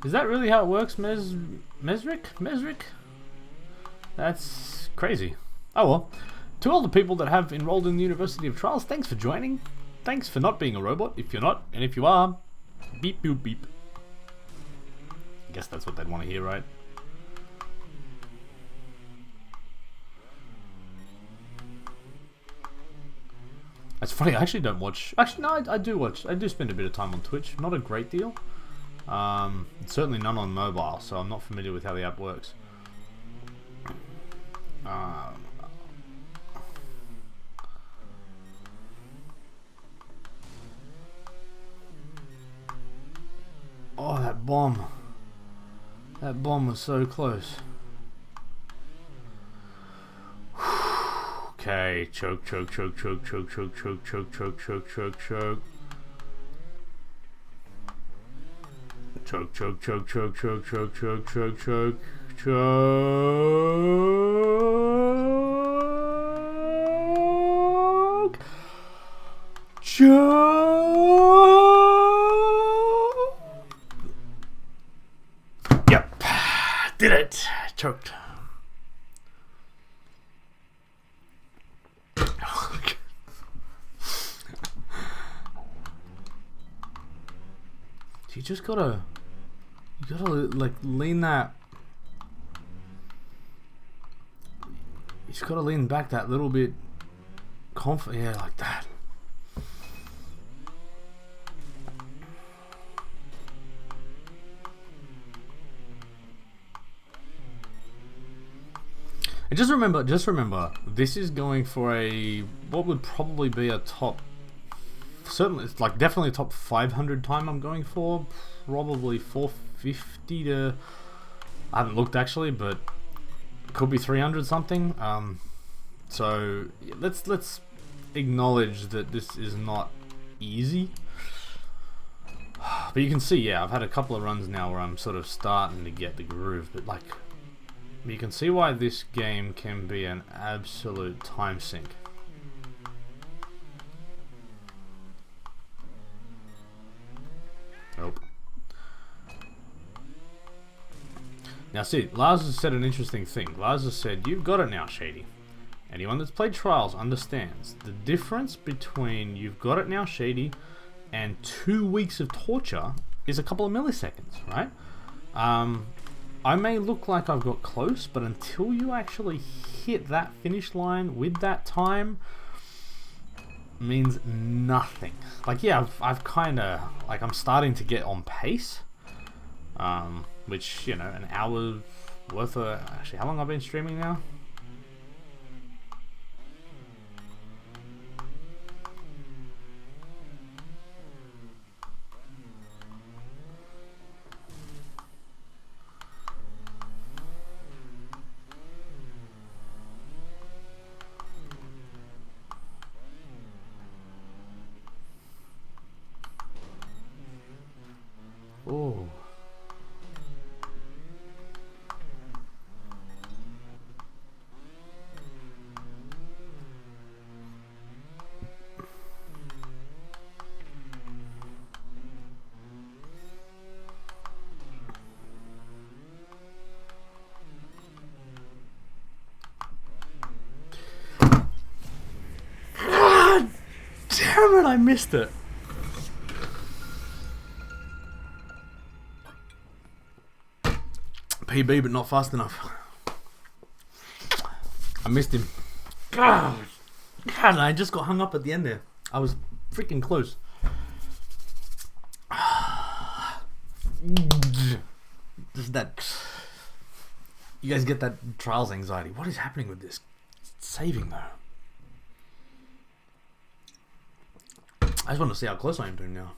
Is that really how it works, Mesric? That's crazy. Oh well. To all the people that have enrolled in the University of Trials, thanks for joining. Thanks for not being a robot, if you're not, and if you are, beep boop beep. I guess that's what they'd want to hear, right? That's funny, I actually don't watch... Actually, no, I do watch. I do spend a bit of time on Twitch. Not a great deal. Certainly none on mobile, so I'm not familiar with how the app works. Oh, that bomb. That bomb was so close. Okay, choke. Choke. Yep, did it. Choked. You just gotta, like lean that. You just gotta lean back that little bit. Yeah, like that. And just remember, this is going for what would probably be a top. Certainly, it's like definitely a top 500 time I'm going for. Probably 450 to. I haven't looked actually, but it could be 300 something. So let's acknowledge that this is not easy. But you can see, yeah, I've had a couple of runs now where I'm sort of starting to get the groove. But like, you can see why this game can be an absolute time sink. Nope. Now see, Lars has said an interesting thing. Lars has said, you've got it now, Shady. Anyone that's played Trials understands the difference between you've got it now, Shady, and 2 weeks of torture is a couple of milliseconds, right? I may look like I've got close, but until you actually hit that finish line with that time, means nothing. Like, yeah, I've kind of, like, I'm starting to get on pace, which, you know, an hour worth of, actually, how long have I been streaming now? Oh. God damn it, I missed it. PB, but not fast enough. I missed him. God, I just got hung up at the end there. I was freaking close. Just that. You guys get that Trials anxiety. What is happening with this saving though? I just want to see how close I am to him now.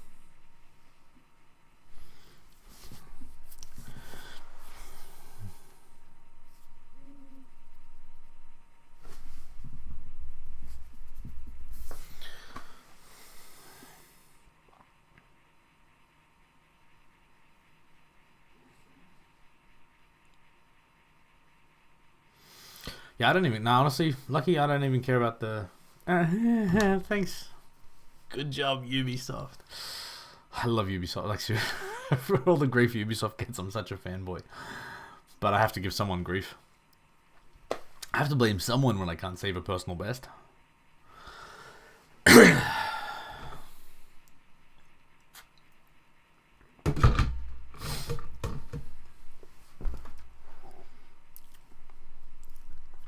Yeah, I don't even. No, honestly, lucky I don't even care about the. Thanks. Good job, Ubisoft. I love Ubisoft. Like, for all the grief Ubisoft gets, I'm such a fanboy. But I have to give someone grief. I have to blame someone when I can't save a personal best.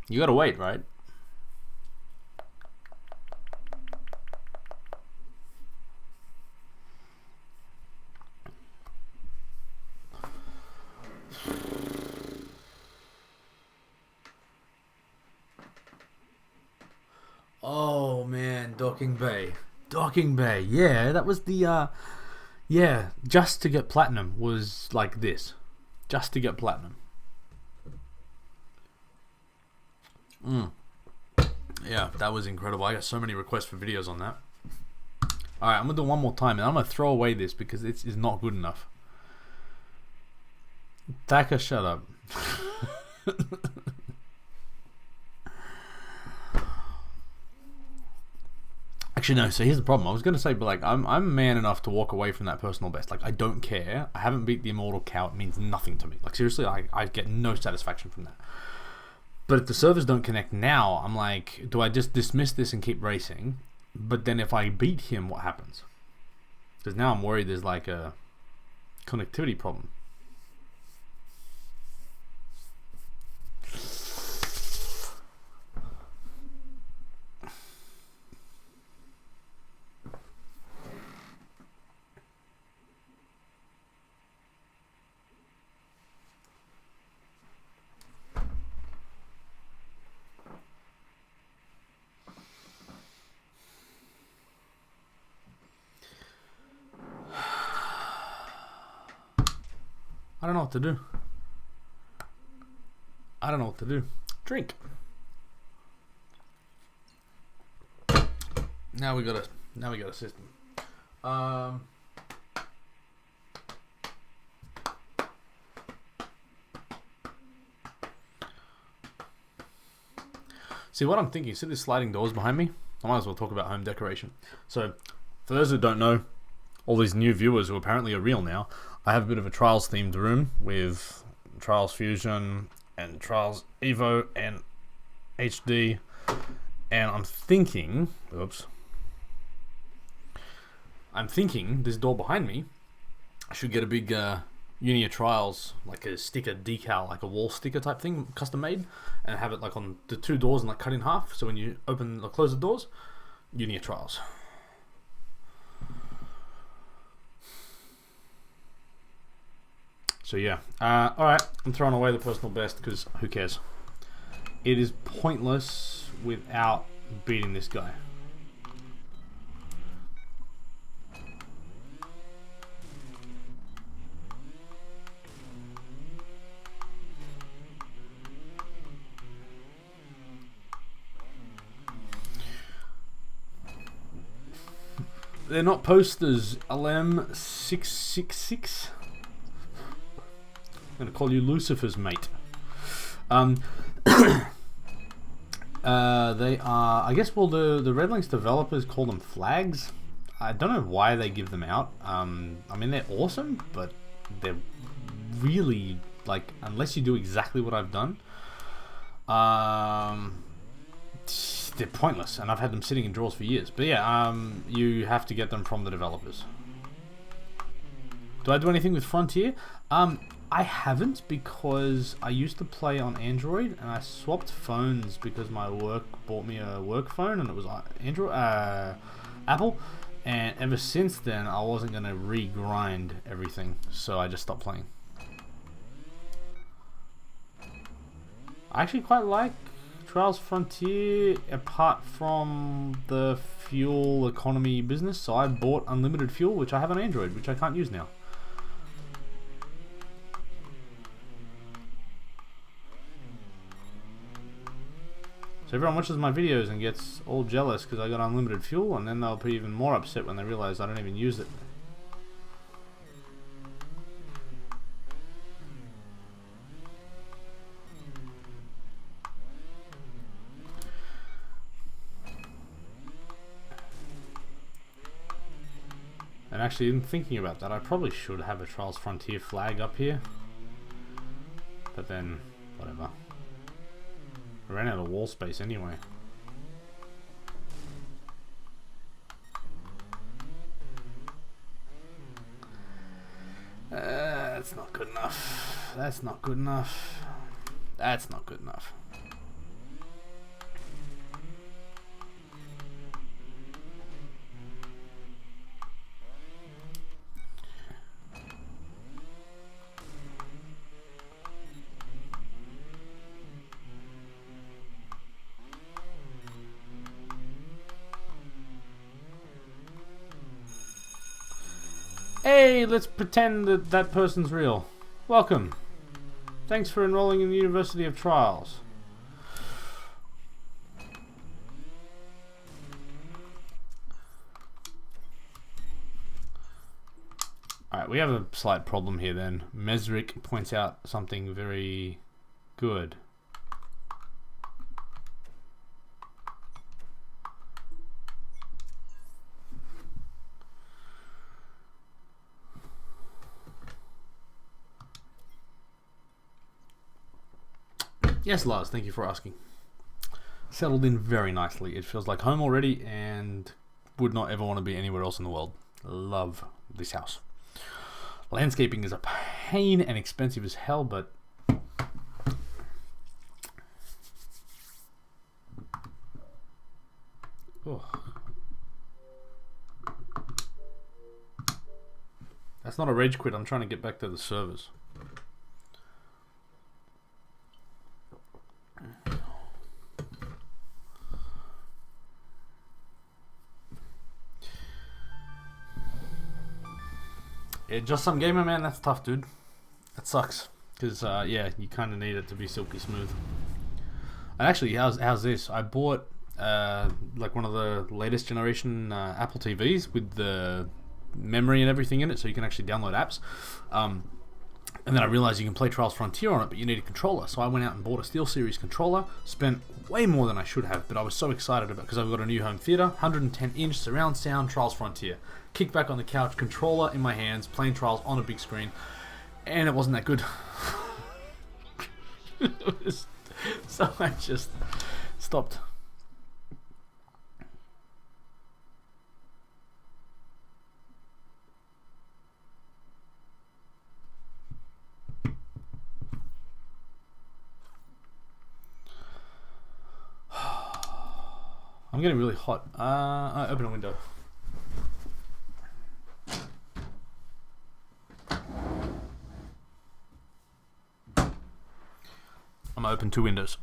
You gotta wait, right? Oh man, Docking Bay. Docking Bay. Yeah, that was the yeah, just to get platinum was like this. Just to get platinum. Yeah, that was incredible. I got so many requests for videos on that. Alright, I'm going to do one more time, and I'm going to throw away this because it is not good enough. Taka, shut up. Actually, no. So here's the problem. I was gonna say, but like, I'm man enough to walk away from that personal best. Like, I don't care. I haven't beat the immortal cow. It means nothing to me. Like, seriously, I get no satisfaction from that. But if the servers don't connect now, I'm like, do I just dismiss this and keep racing? But then if I beat him, what happens? Because now I'm worried there's like a connectivity problem. I don't know what to do. I don't know what to do. Drink. Now we got a system. See what I'm thinking. See these sliding doors behind me? I might as well talk about home decoration. So, for those who don't know, all these new viewers who apparently are real now, I have a bit of a Trials themed room with Trials Fusion and Trials Evo and HD, and I'm thinking this door behind me, I should get a big Unia Trials, like a sticker decal, like a wall sticker type thing, custom made, and have it like on the two doors and like cut in half, so when you open or close the doors, Unia Trials. So yeah, alright, I'm throwing away the personal best because who cares? It is pointless without beating this guy. They're not posters, LM666. I'm going to call you Lucifer's mate. They are, I guess, well, the Red Links developers call them flags. I don't know why they give them out. I mean, they're awesome, but they're really, like, unless you do exactly what I've done, they're pointless, and I've had them sitting in drawers for years. But yeah, you have to get them from the developers. Do I do anything with Frontier? I haven't, because I used to play on Android and I swapped phones because my work bought me a work phone and it was Android, Apple, and ever since then I wasn't going to re-grind everything, so I just stopped playing. I actually quite like Trials Frontier apart from the fuel economy business, so I bought unlimited fuel, which I have on Android, which I can't use now. So everyone watches my videos and gets all jealous because I got unlimited fuel, and then they'll be even more upset when they realize I don't even use it. And actually, in thinking about that, I probably should have a Trials Frontier flag up here. But then, whatever. I ran out of wall space anyway. That's not good enough. That's not good enough. That's not good enough. Hey, let's pretend that that person's real. Welcome. Thanks for enrolling in the University of Trials. Alright, we have a slight problem here then. Mesric points out something very good. Yes, Lars, thank you for asking. Settled in very nicely. It feels like home already and would not ever want to be anywhere else in the world. Love this house. Landscaping is a pain and expensive as hell, but oh. That's not a rage quit. I'm trying to get back to the servers. Yeah, just some gamer, man. That's tough, dude. That sucks. Because, yeah, you kind of need it to be silky smooth. And actually, how's this? I bought, like, one of the latest generation Apple TVs with the memory and everything in it, so you can actually download apps. And then I realized you can play Trials Frontier on it, but you need a controller. So I went out and bought a SteelSeries controller. Spent way more than I should have, but I was so excited about it because I've got a new home theater, 110-inch surround sound, Trials Frontier. Kick back on the couch, controller in my hands, playing Trials on a big screen, and it wasn't that good. So I just stopped. I'm getting really hot. I open a window. I'm gonna open 2 windows.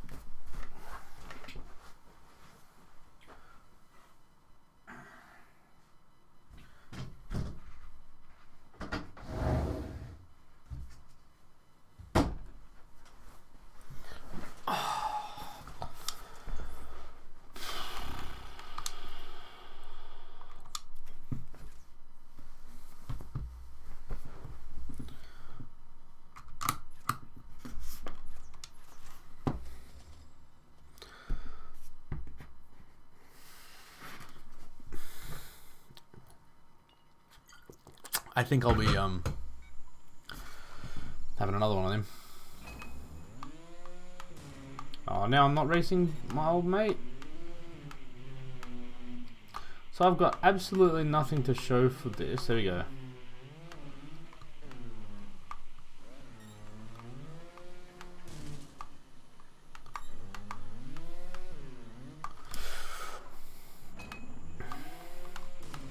I think I'll be having another one of them. Oh, now I'm not racing my old mate. So I've got absolutely nothing to show for this. There we go.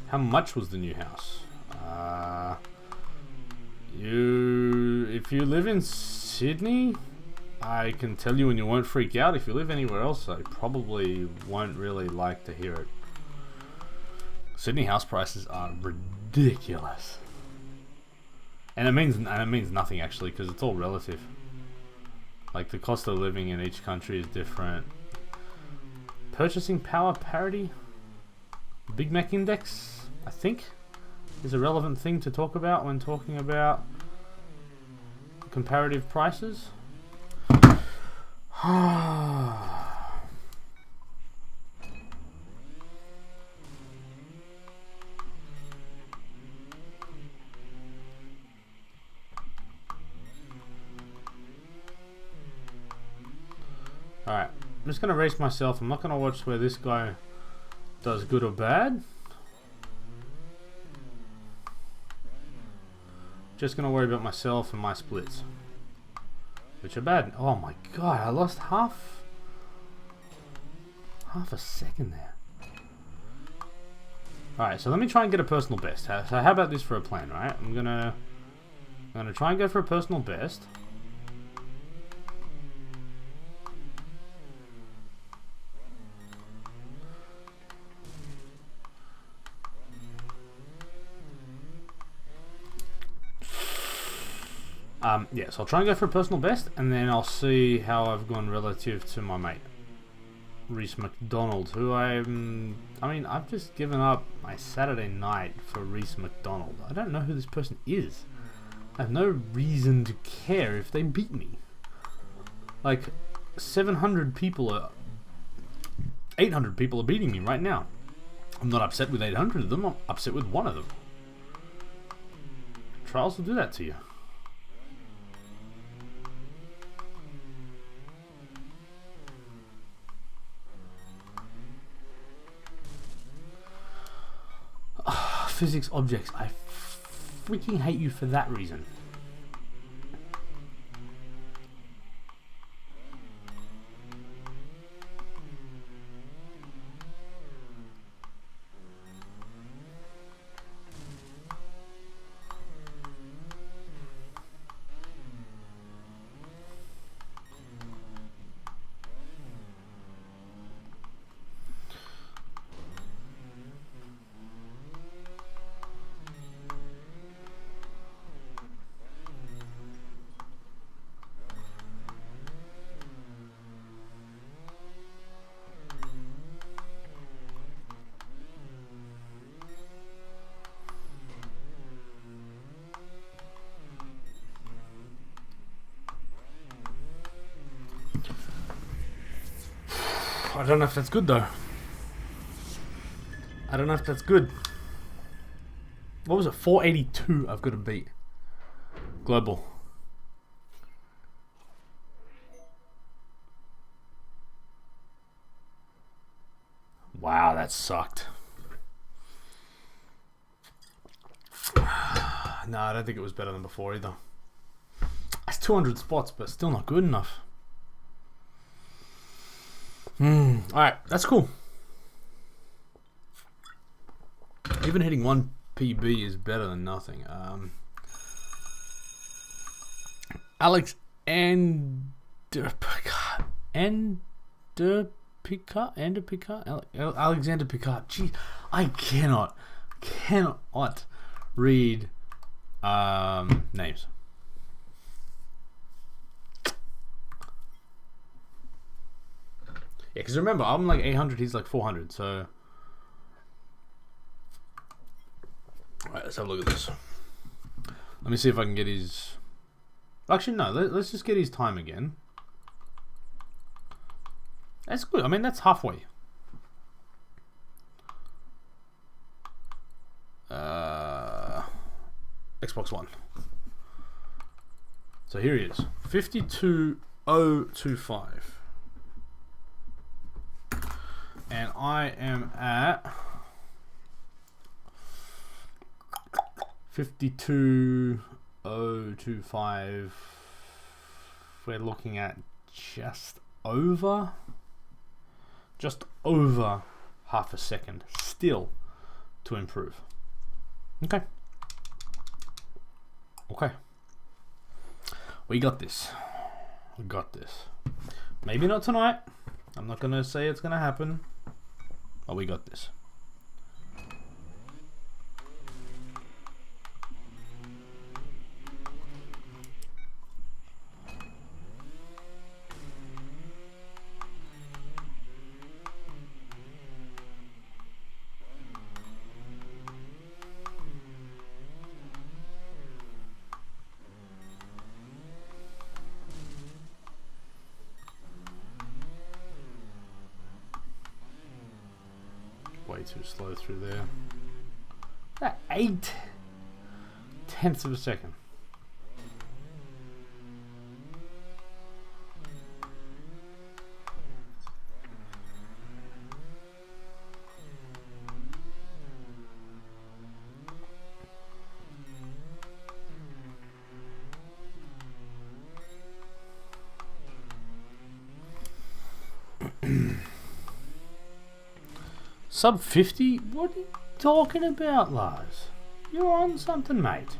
How much was the new house? If you live in Sydney, I can tell you and you won't freak out. If you live anywhere else, I probably won't really like to hear it. Sydney house prices are ridiculous, and it means nothing actually, because it's all relative. Like, the cost of living in each country is different. Purchasing power parity, Big Mac index, I think, is a relevant thing to talk about when talking about comparative prices. Alright, I'm just gonna race myself. I'm not gonna watch where this guy does good or bad. Just gonna worry about myself and my splits, which are bad. Oh my god, I lost half a second there. Alright, so let me try and get a personal best. So how about this for a plan, right? I'm gonna try and go for a personal best. Yeah, so I'll try and go for a personal best, and then I'll see how I've gone relative to my mate. Reese McDonald, who I mean, I've just given up my Saturday night for Reese McDonald. I don't know who this person is. I have no reason to care if they beat me. Like, 800 people are beating me right now. I'm not upset with 800 of them, I'm upset with one of them. Trials will do that to you. Physics objects. I freaking hate you for that reason. I don't know if that's good though. I don't know if that's good. What was it? 482 I've got to beat. Global. Wow, that sucked. No, I don't think it was better than before either. That's 200 spots, but still not good enough. Alright, that's cool. Even hitting 1 PB is better than nothing. Alex Alexander Picard. Gee, I cannot read names. Yeah, because remember, I'm like 800, he's like 400, so... Alright, let's have a look at this. Let me see if I can get his... Actually, no, let's just get his time again. That's good, I mean, that's halfway. Xbox One. So here he is. 52025. And I am at 52025. We're looking at just over half a second still to improve. Okay. We got this. Maybe not tonight. I'm not gonna say it's gonna happen. Oh, we got this. Way too slow through there. That 0.8 of a second. Sub 50? What are you talking about, Lars? You're on something, mate.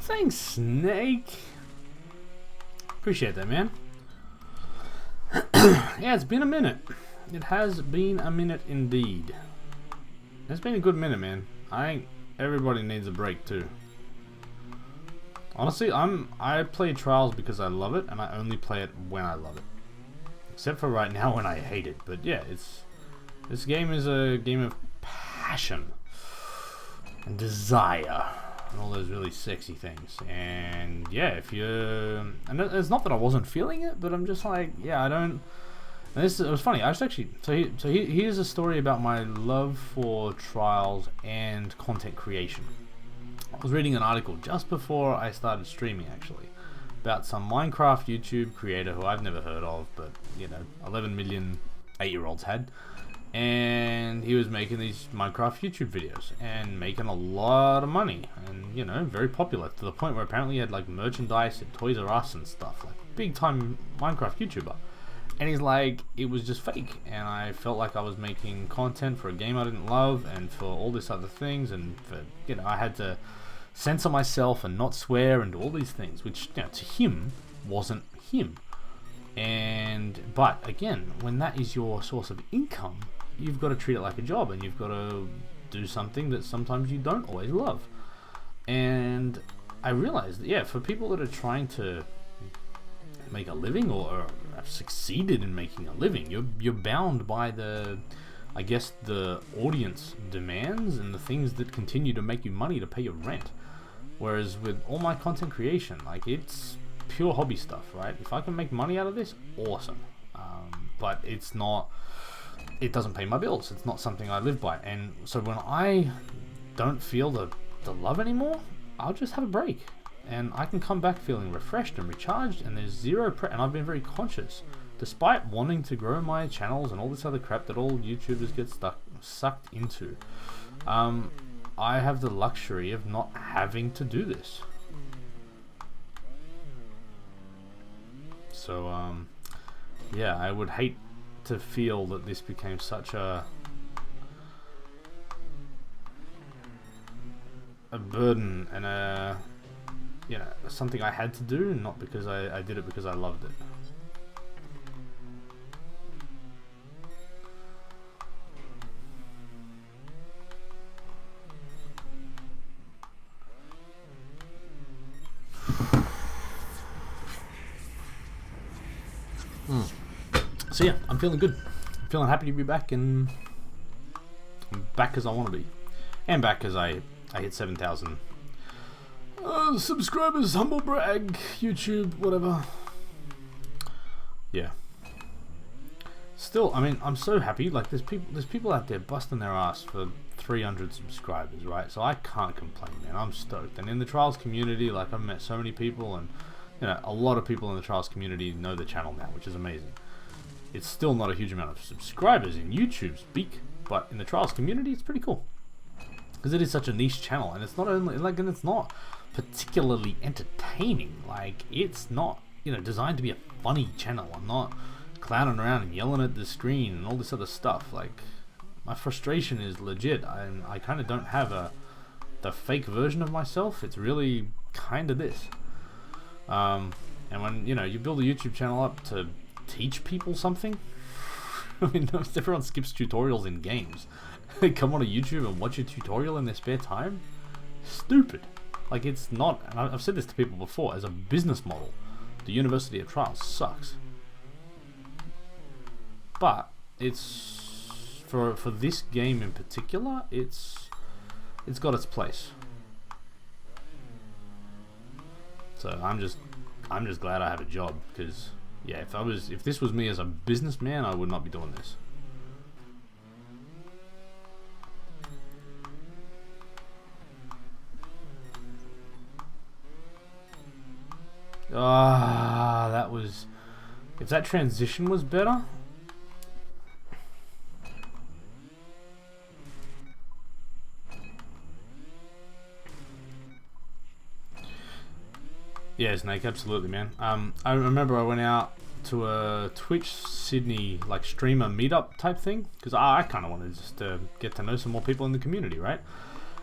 Thanks, Snake. Appreciate that, man. Yeah, it's been a minute. It has been a minute indeed. It's been a good minute, man. I think everybody needs a break too. Honestly, I play Trials because I love it, and I only play it when I love it. Except for right now when I hate it. But yeah, this game is a game of passion and desire and all those really sexy things. And yeah, if you're, and it's not that I wasn't feeling it, but I'm just like, yeah, I don't. And it was funny. I was actually here's a story about my love for Trials and content creation. I was reading an article just before I started streaming, actually, about some Minecraft YouTube creator who I've never heard of, but 11 million 8-year-olds had. And he was making these Minecraft YouTube videos and making a lot of money, and very popular, to the point where apparently he had like merchandise at Toys R Us and stuff, like big time Minecraft YouTuber. And he's like, it was just fake, and I felt like I was making content for a game I didn't love, and for all this other things, and for I had to censor myself and not swear and do all these things, which to him wasn't him. But again, when that is your source of income, you've got to treat it like a job, and you've got to do something that sometimes you don't always love. And I realized that, for people that are trying to make a living or have succeeded in making a living, you're bound by the audience demands and the things that continue to make you money to pay your rent. Whereas with all my content creation, like, it's pure hobby stuff, right? If I can make money out of this, awesome. But it's not, it doesn't pay my bills. It's not something I live by. And so when I don't feel the love anymore, I'll just have a break. And I can come back feeling refreshed and recharged, and there's zero and I've been very conscious. Despite wanting to grow my channels and all this other crap that all YouTubers get sucked into, I have the luxury of not having to do this. So, I would hate to feel that this became such a burden and something I had to do, not because I did it because I loved it. So yeah, I'm feeling good. I'm feeling happy to be back, and I'm back as I want to be, and back as I hit 7,000 subscribers. Humble brag, YouTube, whatever. Yeah. Still, I mean, I'm so happy. Like, there's people out there busting their ass for 300 subscribers, right? So I can't complain, man. I'm stoked. And in the Trials community, like, I've met so many people, and a lot of people in the Trials community know the channel now, which is amazing. It's still not a huge amount of subscribers in YouTube speak, but in the Trials community, it's pretty cool, because it is such a niche channel, and it's not only like, and it's not particularly entertaining. Like, it's not designed to be a funny channel. I'm not clowning around and yelling at the screen and all this other stuff. Like, my frustration is legit. I kind of don't have the fake version of myself. It's really kind of this. And when you build a YouTube channel up to teach people something, I mean, everyone skips tutorials in games. They come on to YouTube and watch a tutorial in their spare time. Stupid. Like, it's not, and I've said this to people before, as a business model, the University of Trials sucks. But it's for this game in particular, it's got its place. So I'm just glad I have a job, because yeah, if this was me as a businessman, I would not be doing this. That was, if that transition was better. Yeah, Snake, absolutely, man. I remember I went out to a Twitch Sydney like streamer meetup type thing, because I kind of wanted just to get to know some more people in the community, right?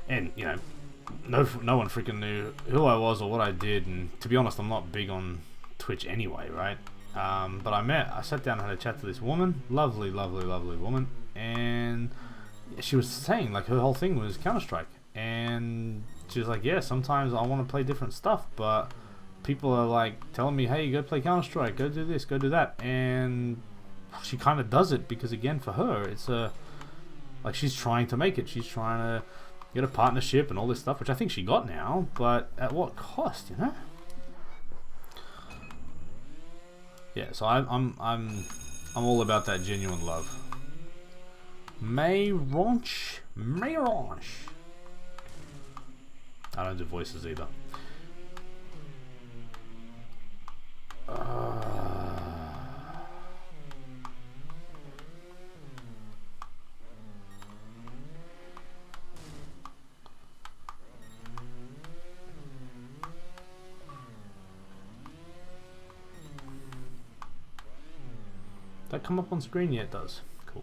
And no one freaking knew who I was or what I did, and to be honest, I'm not big on Twitch anyway, right? But I sat down and had a chat to this woman, lovely woman, and she was saying like her whole thing was Counter-Strike, and she was like, yeah, sometimes I want to play different stuff, but people are like telling me, hey, go play Counter-Strike, go do this, go do that, and she kind of does it because, again, for her, it's like she's trying to make it, she's trying to get a partnership and all this stuff, which I think she got now, but at what cost, you know? Yeah, so I'm all about that genuine love. Mayronch. I don't do voices either. That come up on screen? Yeah, it does. Cool.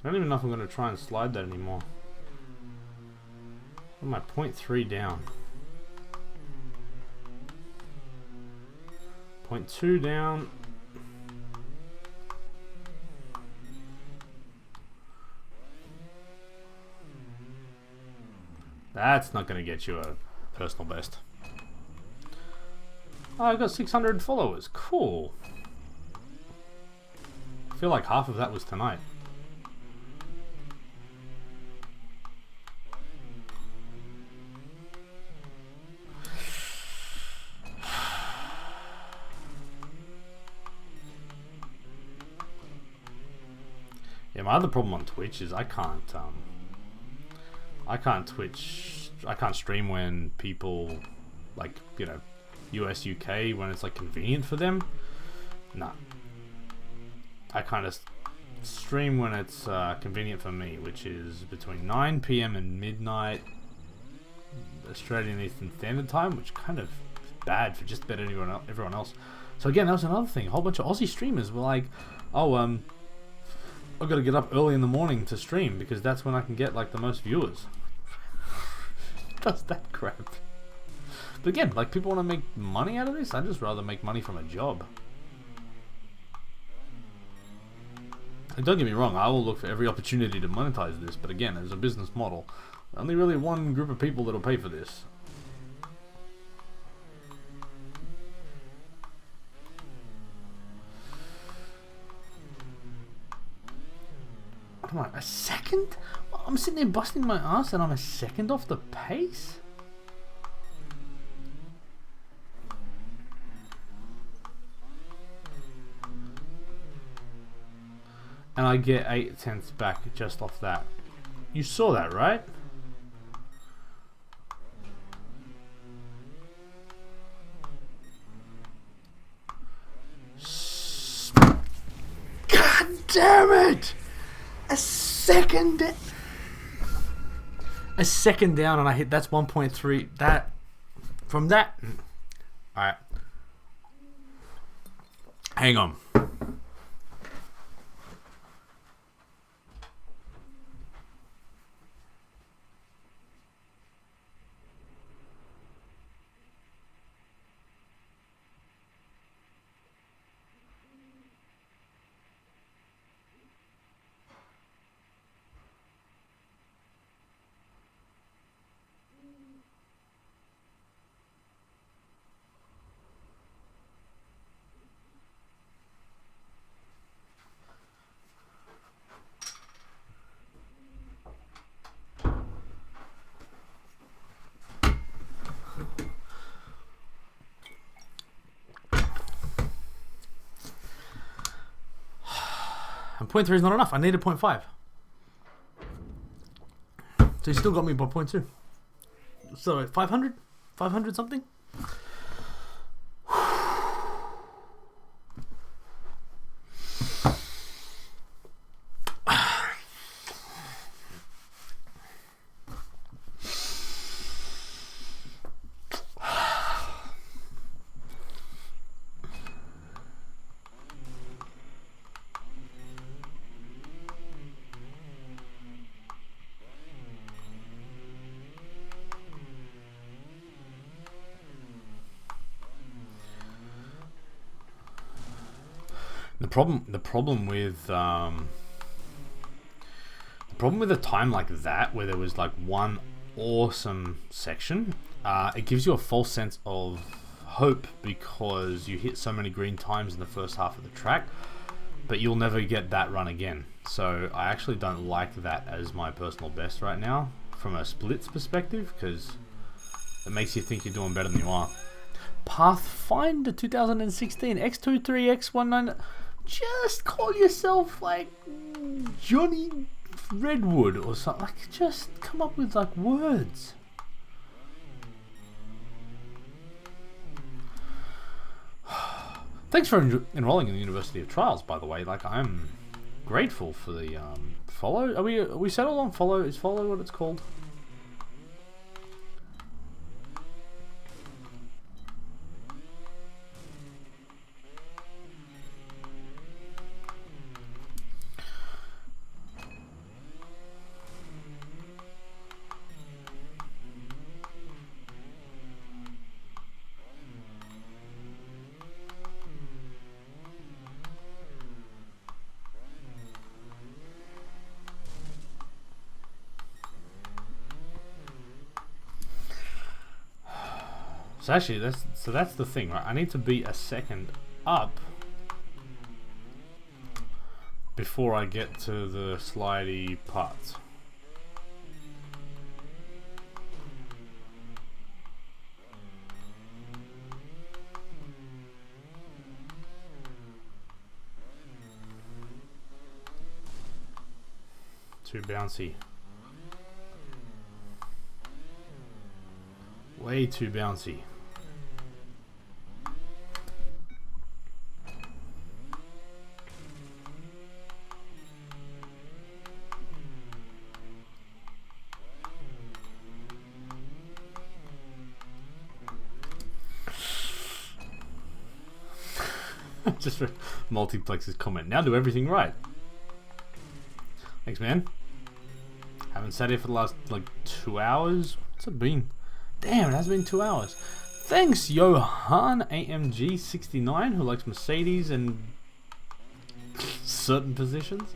I don't even know if I'm going to try and slide that anymore. I'm at 0.3 down. 0.2 down. That's not going to get you a personal best. Oh, I got 600 followers. Cool. I feel like half of that was tonight. Yeah, my other problem on Twitch is I can't stream when people, like, you know, US, UK, when it's like convenient for them. Nah. I kind of stream when it's convenient for me, which is between 9 PM and midnight Australian Eastern Standard Time, which kind of is bad for just about everyone else. So again, that was another thing. A whole bunch of Aussie streamers were like, oh, I've got to get up early in the morning to stream because that's when I can get like the most viewers. Does that crap. But again, like, people want to make money out of this. I'd just rather make money from a job. And don't get me wrong, I will look for every opportunity to monetize this, but again, as a business model, only really one group of people that'll pay for this. What am I, a second? I'm sitting there busting my ass and I'm a second off the pace? And I get 8/10 back just off that. You saw that, right? God damn it! A second down and I hit, that's 1.3. That, from that, alright. Hang on. And 0.3 is not enough. I needed 0.5. So you still got me by 0.2. So 500? 500 something? problem with a time like that, where there was like one awesome section, it gives you a false sense of hope because you hit so many green times in the first half of the track, but you'll never get that run again. So I actually don't like that as my personal best right now from a splits perspective, because it makes you think you're doing better than you are. Pathfinder 2016 X23X19. Just call yourself like Johnny Redwood or something. Like, just come up with like words. Thanks for enrolling in the University of Trials, by the way. Like, I'm grateful for the follow. Are we settled on follow? Is follow what it's called? So actually, that's the thing, right? I need to be a second up before I get to the slidey parts. Too bouncy. Way too bouncy. Just for Multiplex's comment. Now do everything right. Thanks, man. Haven't sat here for the last like 2 hours. What's it been? Damn, it has been 2 hours. Thanks, Johan AMG 69, who likes Mercedes and certain positions.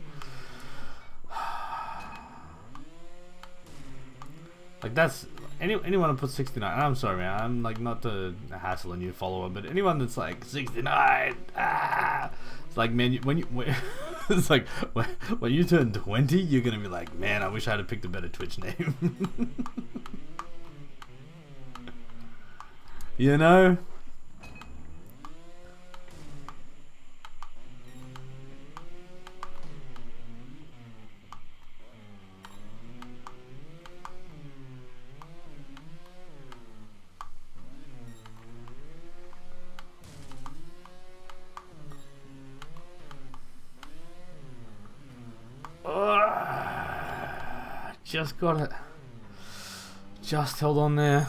Like, that's anyone who puts 69. I'm sorry, man. I'm like not to hassle a new follower, but anyone that's like 69, it's like, man, it's like when you turn 20, you're gonna be like, man, I wish I had picked a better Twitch name. You know? Just got it. Just held on there.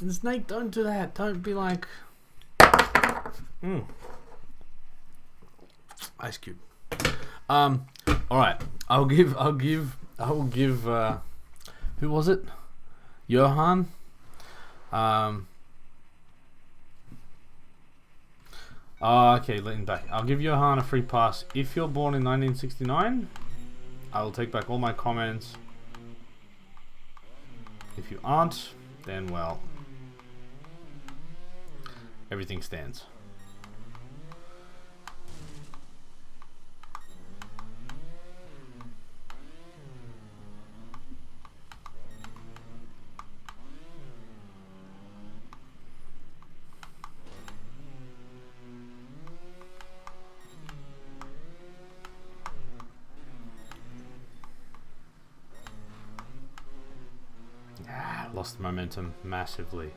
Snake, don't do that. Don't be like, Ice Cube. All right. I'll give. Who was it? Johan. Okay, lean back. I'll give Johan a free pass. If you're born in 1969, I will take back all my comments. If you aren't, then, well, everything stands. Lost momentum massively.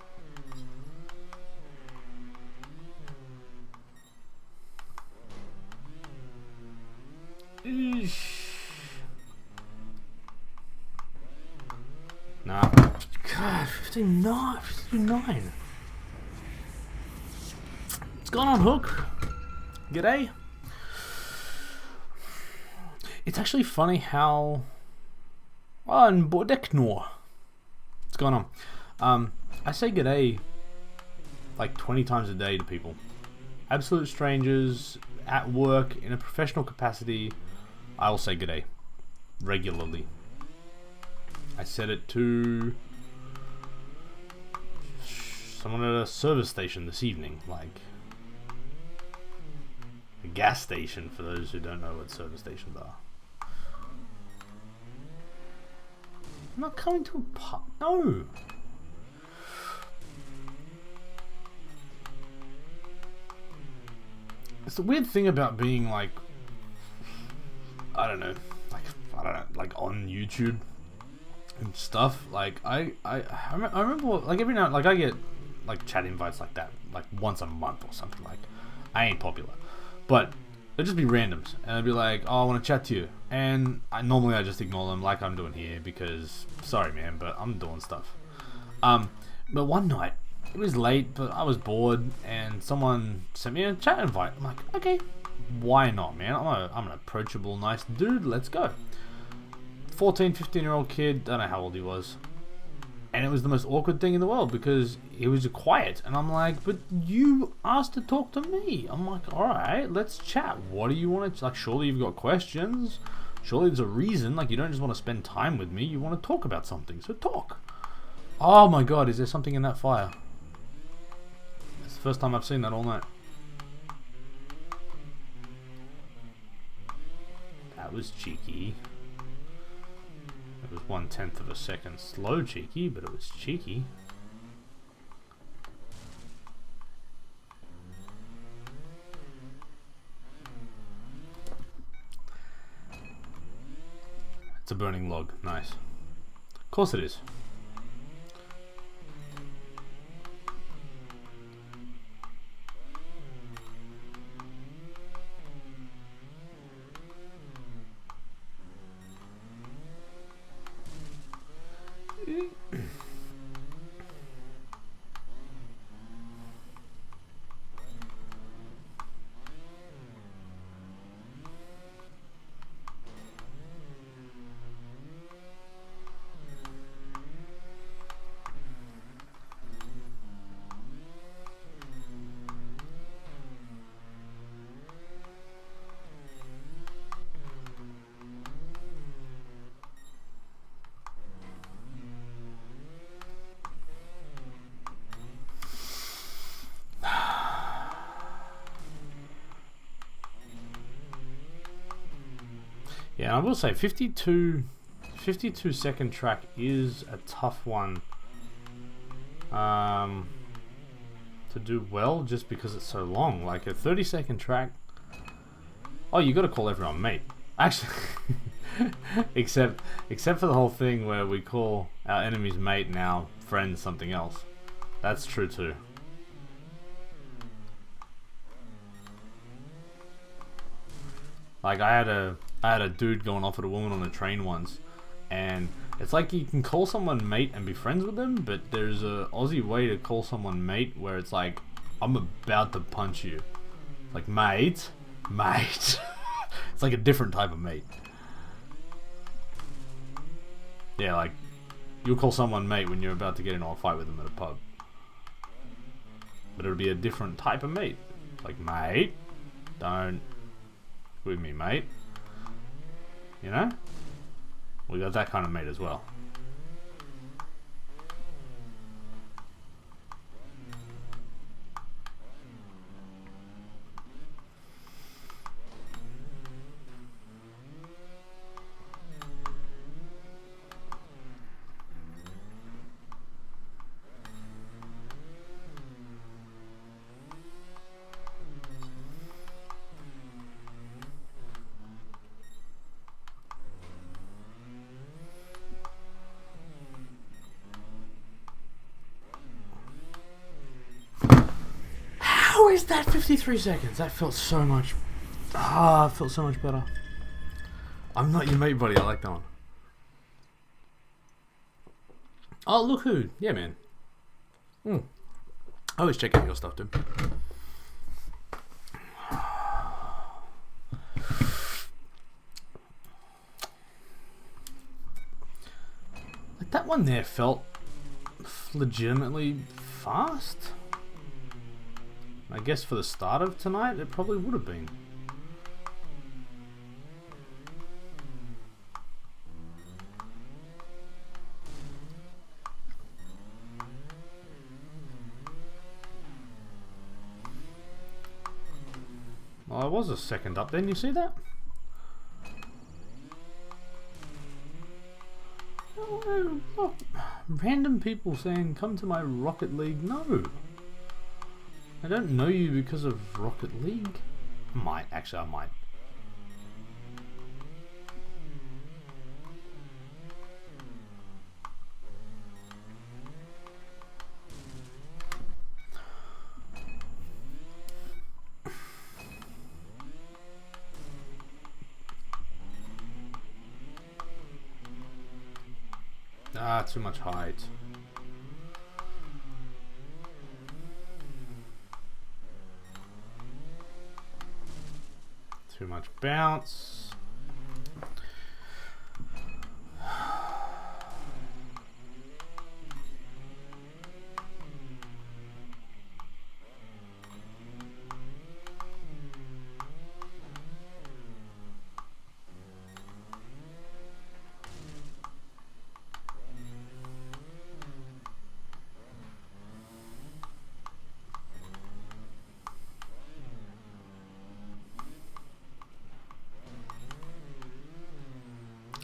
59. 59. What's going on, Hook? G'day. It's actually funny how... Oh, and Bodeknor. What's going on? I say g'day like 20 times a day to people. Absolute strangers, at work, in a professional capacity, I will say g'day. Regularly. I said it to someone at a service station this evening, like a gas station for those who don't know what service stations are. I'm not coming to a pub. No. It's the weird thing about being like, I don't know, like on YouTube and stuff. Like I remember like every now, like I get like chat invites like that, like once a month or something. Like I ain't popular, but they'll just be randoms, and they'll be like, "Oh, I want to chat to you," and normally I just ignore them, like I'm doing here, because sorry, man, but I'm doing stuff. But one night it was late, but I was bored, and someone sent me a chat invite. I'm like, okay, why not, man? I'm an approachable, nice dude. Let's go. 14, 15-year-old kid, don't know how old he was. And it was the most awkward thing in the world because he was quiet. And I'm like, but you asked to talk to me. I'm like, alright, let's chat. What do you want to... Like, surely you've got questions. Surely there's a reason. Like, you don't just want to spend time with me. You want to talk about something. So talk. Oh my god, is there something in that fire? It's the first time I've seen that all night. That was cheeky. It was 1/10 of a second slow cheeky, but it was cheeky. It's a burning log. Nice. Of course it is. Yeah, I will say 52 second track is a tough one to do well, just because it's so long. Like a 30-second track, oh, you got to call everyone mate. Actually, except for the whole thing where we call our enemies mate and our friends something else. That's true too. Like I had a dude going off at a woman on a train once, and it's like you can call someone mate and be friends with them, but there's a Aussie way to call someone mate where it's like, I'm about to punch you. Like, mate. It's like a different type of mate. Yeah, like, you'll call someone mate when you're about to get into a fight with them at a pub. But it'll be a different type of mate. Like, mate, don't with me, mate. You know? We got that kind of mate as well. How is that 53 seconds? That felt so much... it felt so much better. I'm not your mate, buddy. I like that one. Oh, look who. Yeah, man. I always check out your stuff, too. Like, that one there felt legitimately fast. I guess for the start of tonight, it probably would have been. Well, I was a second up then, you see that? Oh, random people saying, come to my Rocket League. No. I don't know you because of Rocket League. I might, actually I might. Ah, too much height. Too much bounce.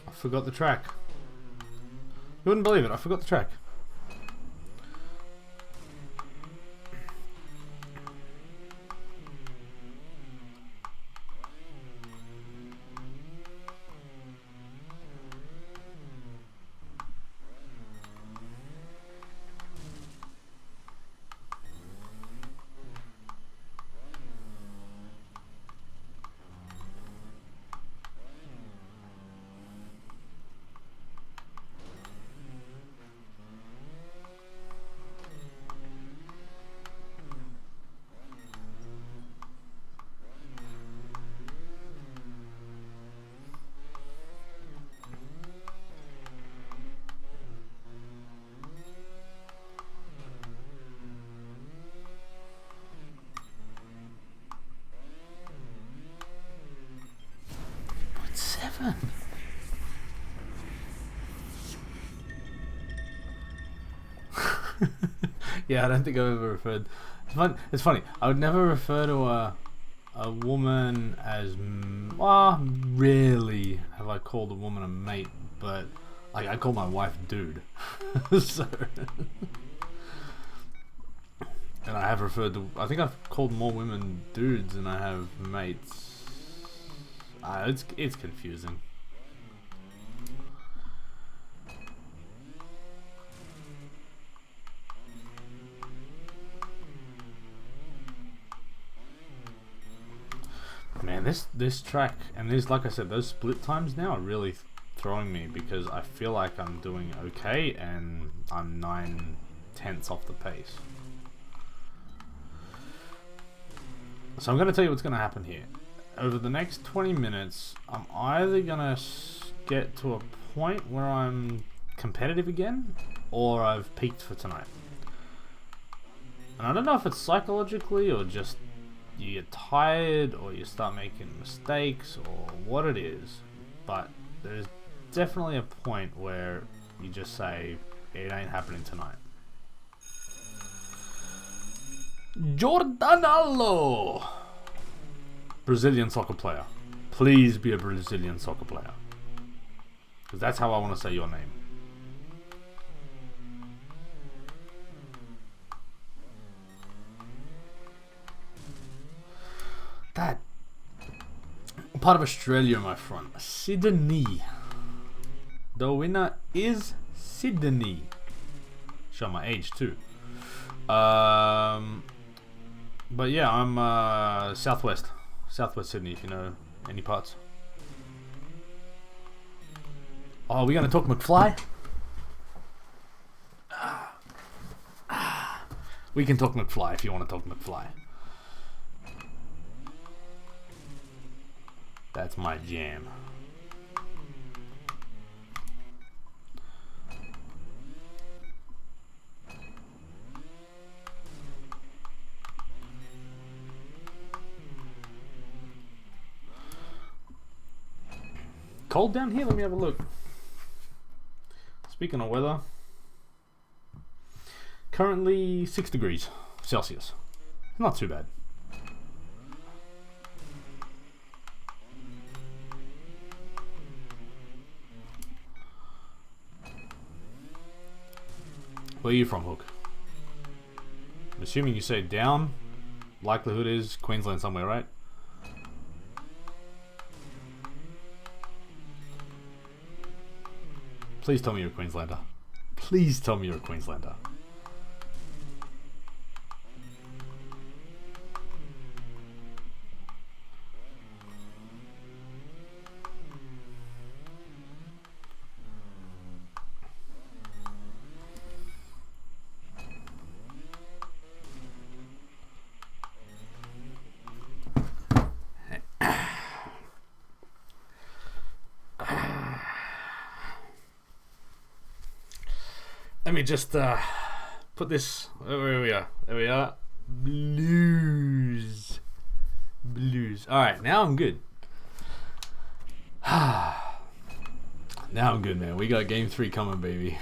I forgot the track. You wouldn't believe it, I forgot the track. Yeah, I don't think I've ever referred. It's funny. I would never refer to a woman as. Well, rarely have I called a woman a mate, but like I call my wife dude. So, and I have referred to. I think I've called more women dudes than I have mates. It's confusing. Man, this track and these, like I said, those split times now are really throwing me because I feel like I'm doing okay and I'm 9/10 off the pace. So I'm going to tell you what's going to happen here. Over the next 20 minutes, I'm either going to get to a point where I'm competitive again, or I've peaked for tonight. And I don't know if it's psychologically or just you get tired or you start making mistakes or what it is, but there's definitely a point where you just say, it ain't happening tonight. Jordanalo! Brazilian soccer player. Please be a Brazilian soccer player. Because that's how I want to say your name. That part of Australia, my friend. Sydney. The winner is Sydney. Show my age too. But yeah, I'm southwest Sydney. If you know any parts. Oh, are we gonna talk McFly? We can talk McFly if you want to talk McFly. That's my jam. Cold down here? Let me have a look. Speaking of weather, currently 6 degrees Celsius. Not too bad. Where are you from, Hook? I'm assuming you say down. Likelihood is Queensland somewhere, right? Please tell me you're a Queenslander. Please tell me you're a Queenslander. Let me just put this. Where we are. There we are. Blues. Alright, now I'm good. Now I'm good, man. We got game 3 coming, baby.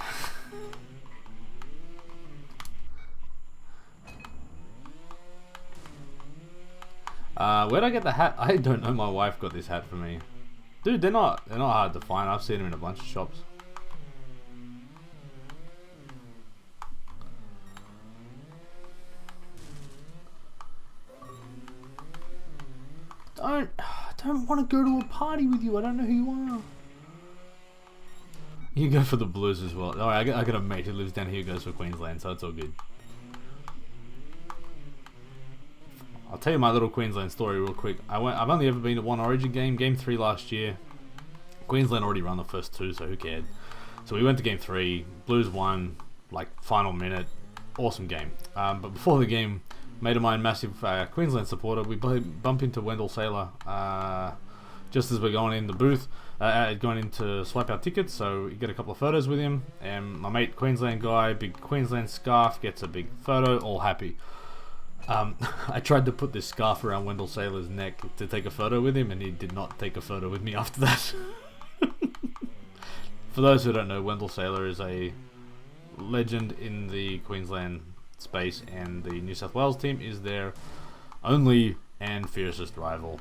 Where'd I get the hat? I don't know. My wife got this hat for me. Dude, they're not hard to find. I've seen them in a bunch of shops. I don't want to go to a party with you. I don't know who you are. You go for the Blues as well. Alright, I got a mate who lives down here who goes for Queensland, so it's all good. I'll tell you my little Queensland story real quick. I've only ever been to one Origin game, game 3 last year. Queensland already run the first 2, so who cared? So we went to game 3, Blues won, like final minute, awesome game. But before the game, mate of mine, massive Queensland supporter, we bump into Wendell Saylor just as we're going in the booth, going in to swipe our tickets, so we get a couple of photos with him, and my mate, Queensland guy, big Queensland scarf, gets a big photo, all happy. I tried to put this scarf around Wendell Saylor's neck to take a photo with him, and he did not take a photo with me after that. For those who don't know, Wendell Saylor is a legend in the Queensland space, and the New South Wales team is their only and fiercest rival.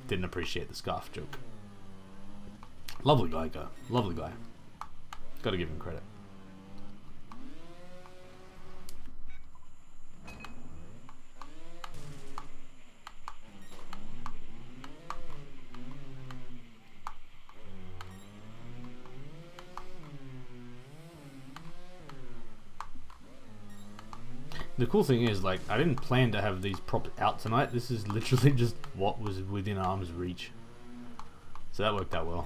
Didn't appreciate the scarf joke. Lovely guy, lovely guy. Gotta give him credit. The cool thing is, like, I didn't plan to have these props out tonight. This is literally just what was within arm's reach. So that worked out well.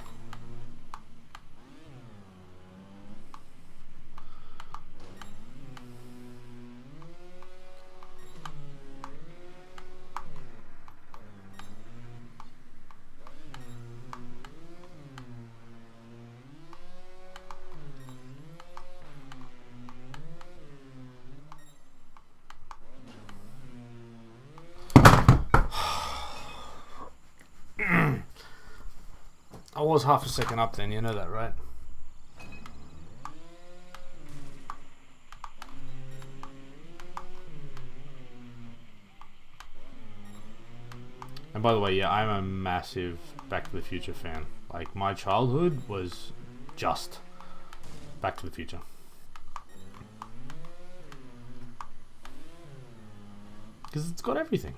I was half a second up then, you know that, right? And by the way, yeah, I'm a massive Back to the Future fan. Like, my childhood was just Back to the Future. Because it's got everything.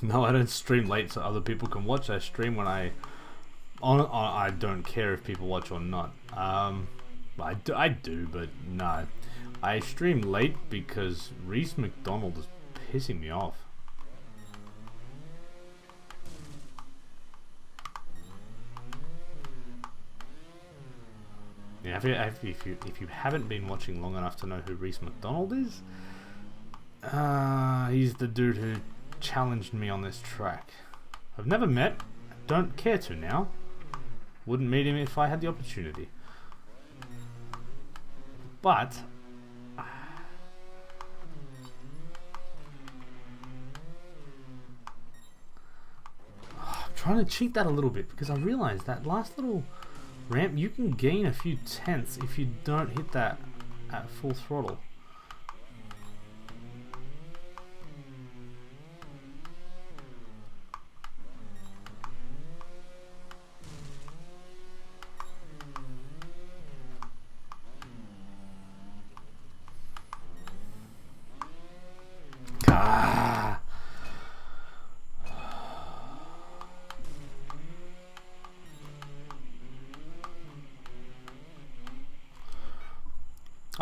No, I don't stream late so other people can watch. I stream when I don't care if people watch or not. I do, but no. I stream late because Reese McDonald is pissing me off. Yeah, if you haven't been watching long enough to know who Reese McDonald is, he's the dude who challenged me on this track. I've never met, don't care to now. Wouldn't meet him if I had the opportunity. But I'm trying to cheat that a little bit because I realized that last little ramp, you can gain a few tenths if you don't hit that at full throttle.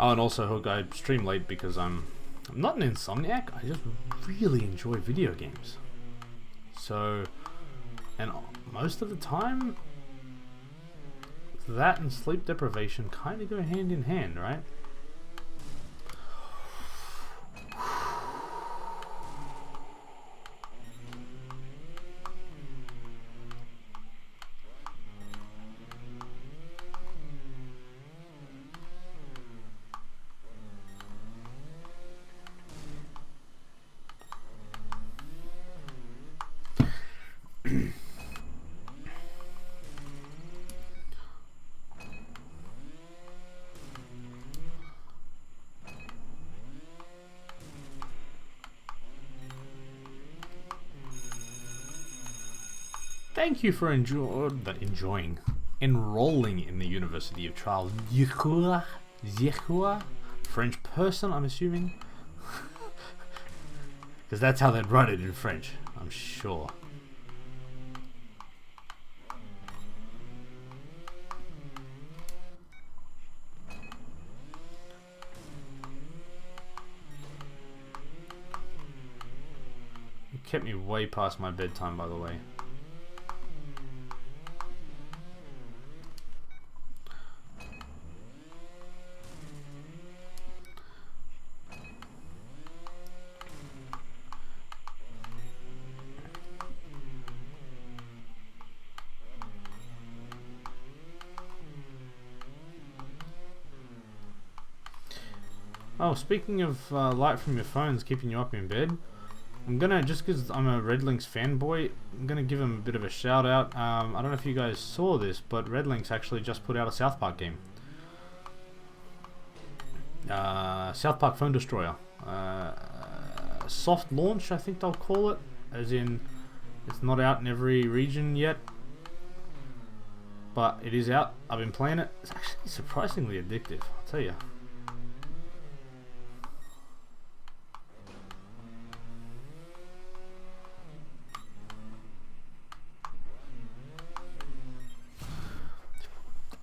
Oh, and also, Hook, I stream late because I'm not an insomniac. I just really enjoy video games. So, and most of the time, that and sleep deprivation kind of go hand in hand, right? Thank you for enrolling in the University of Charles Zechua, French person, I'm assuming, because that's how they'd write it in French, I'm sure. It kept me way past my bedtime, by the way. Oh, speaking of light from your phones keeping you up in bed, I'm gonna, just because I'm a Redlinks fanboy, I'm gonna give him a bit of a shout out. I don't know if you guys saw this, but Redlinks actually just put out a South Park game. South Park Phone Destroyer. Soft launch, I think they'll call it, as in it's not out in every region yet, but it is out. I've been playing it. It's actually surprisingly addictive, I'll tell you.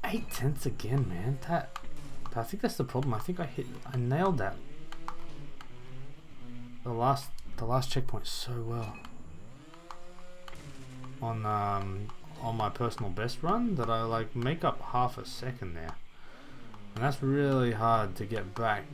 Eight tenths again, man. I think that's the problem. I think I nailed that. The last checkpoint so well on my personal best run that I like make up half a second there, and that's really hard to get back.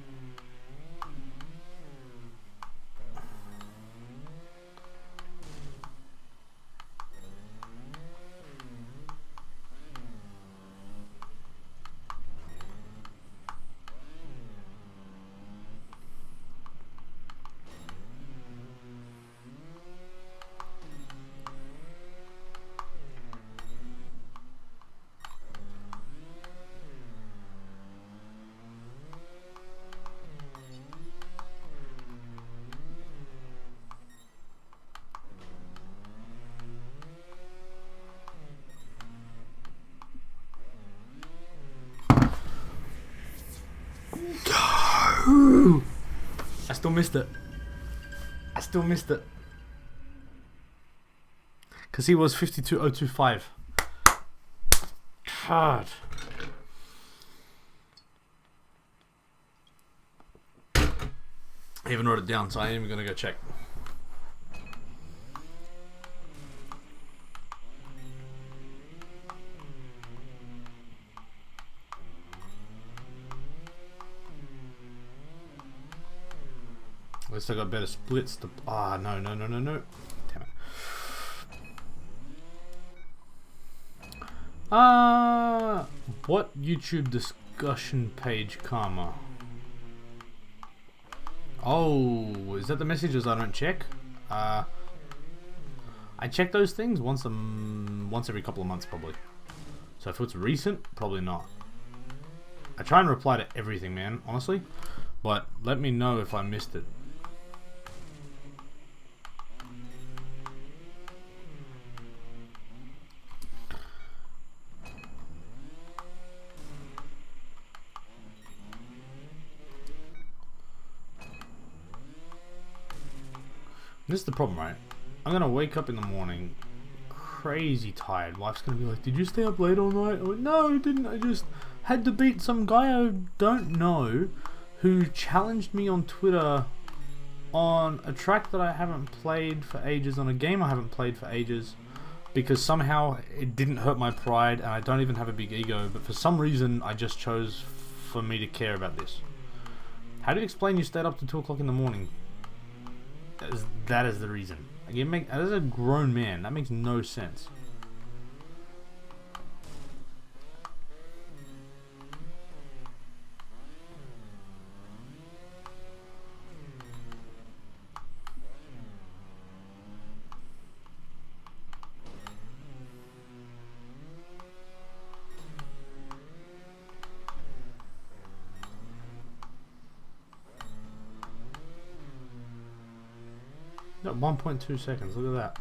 I still missed it. Because he was 52025. God. I even wrote it down, so I am going to go check. At least I got better splits. Ah, no. Damn it. What YouTube discussion page, Karma? Oh, is that the messages I don't check? I check those things once every couple of months, probably. So if it's recent, probably not. I try and reply to everything, man, honestly. But let me know if I missed it. This is the problem, right? I'm gonna wake up in the morning crazy tired. Wife's gonna be like, did you stay up late all night? I'm like, no, I didn't. I just had to beat some guy I don't know who challenged me on Twitter on a track that I haven't played for ages, on a game I haven't played for ages, because somehow it didn't hurt my pride and I don't even have a big ego, but for some reason I just chose for me to care about this. How do you explain you stayed up to 2 o'clock in the morning? That is the reason. Like, as a grown man, that makes no sense. Got 1.2 seconds, look at that.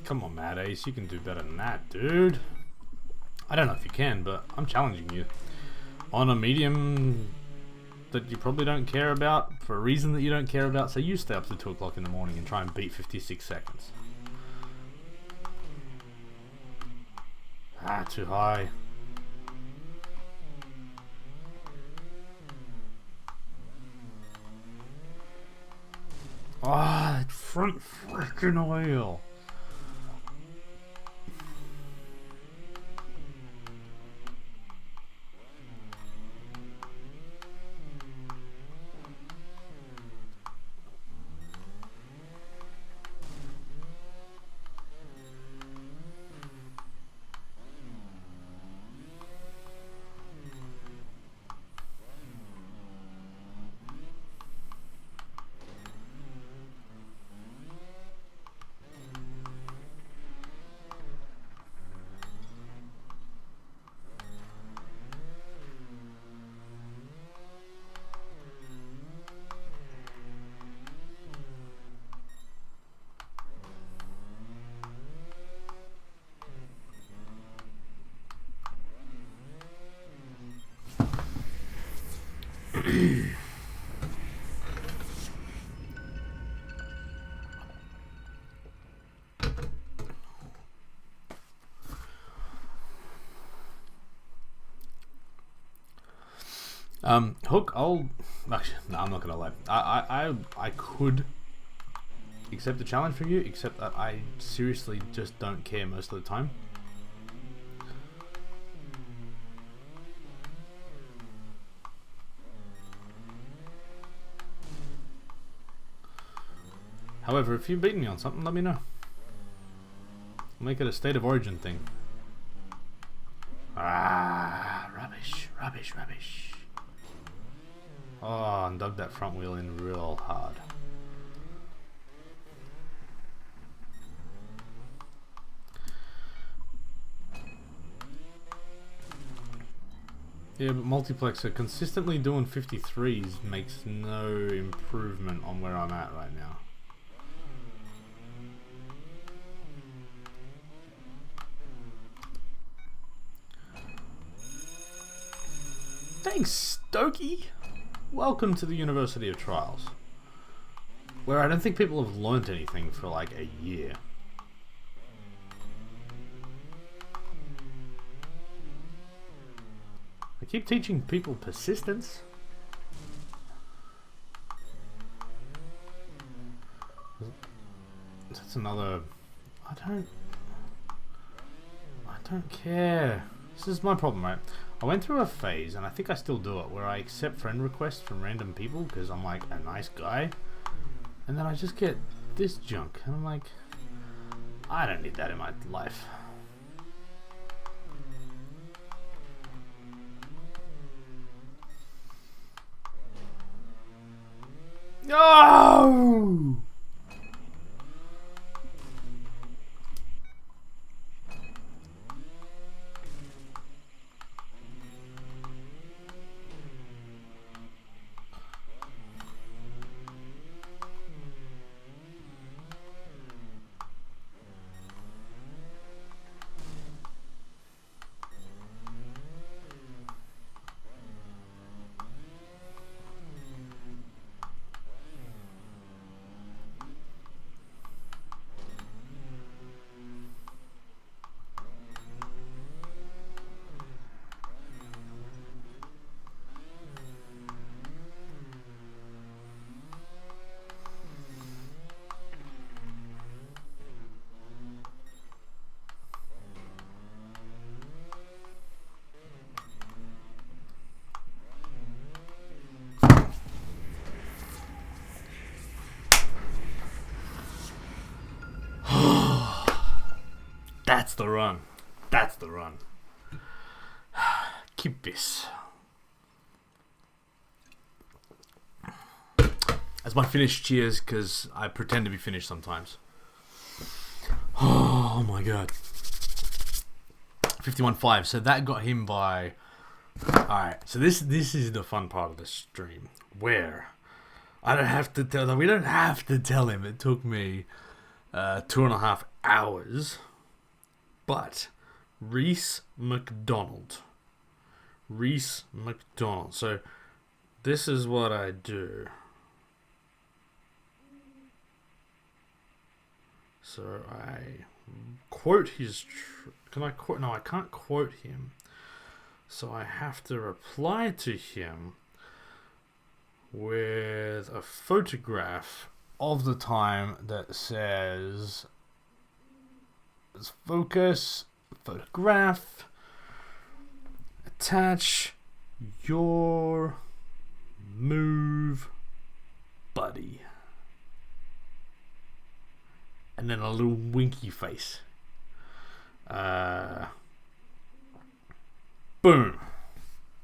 Come on, Mad Ace, you can do better than that, dude. I don't know if you can, but I'm challenging you on a medium that you probably don't care about for a reason that you don't care about. So you stay up to 2 o'clock in the morning and try and beat 56 seconds. Ah, too high. Ah, that front freaking oil. Hook, actually, no, I'm not gonna lie. I could accept the challenge from you, except that I seriously just don't care most of the time. However, if you've beaten me on something, let me know. I'll make it a state of origin thing. Ah, rubbish. Oh, and dug that front wheel in real hard. Yeah, but multiplexer consistently doing 53s makes no improvement on where I'm at right now. Thanks, Stokey! Welcome to the University of Trials, where I don't think people have learnt anything for like a year. I keep teaching people persistence. That's another... I don't care. This is my problem, right? I went through a phase, and I think I still do it, where I accept friend requests from random people because I'm like a nice guy. And then I just get this junk. And I'm like, I don't need that in my life. No! That's the run. That's the run. Keep this. That's my finished cheers, because I pretend to be finished sometimes. Oh my god. 51.5. So that got him by... Alright, so this is the fun part of the stream. Where I don't have to tell them. We don't have to tell him. It took me 2.5 hours. But Reese McDonald. So this is what I do. So I quote his... Can I quote? No, I can't quote him. So I have to reply to him with a photograph of the time that says... Let's focus, photograph, attach your move buddy. And then a little winky face. Boom.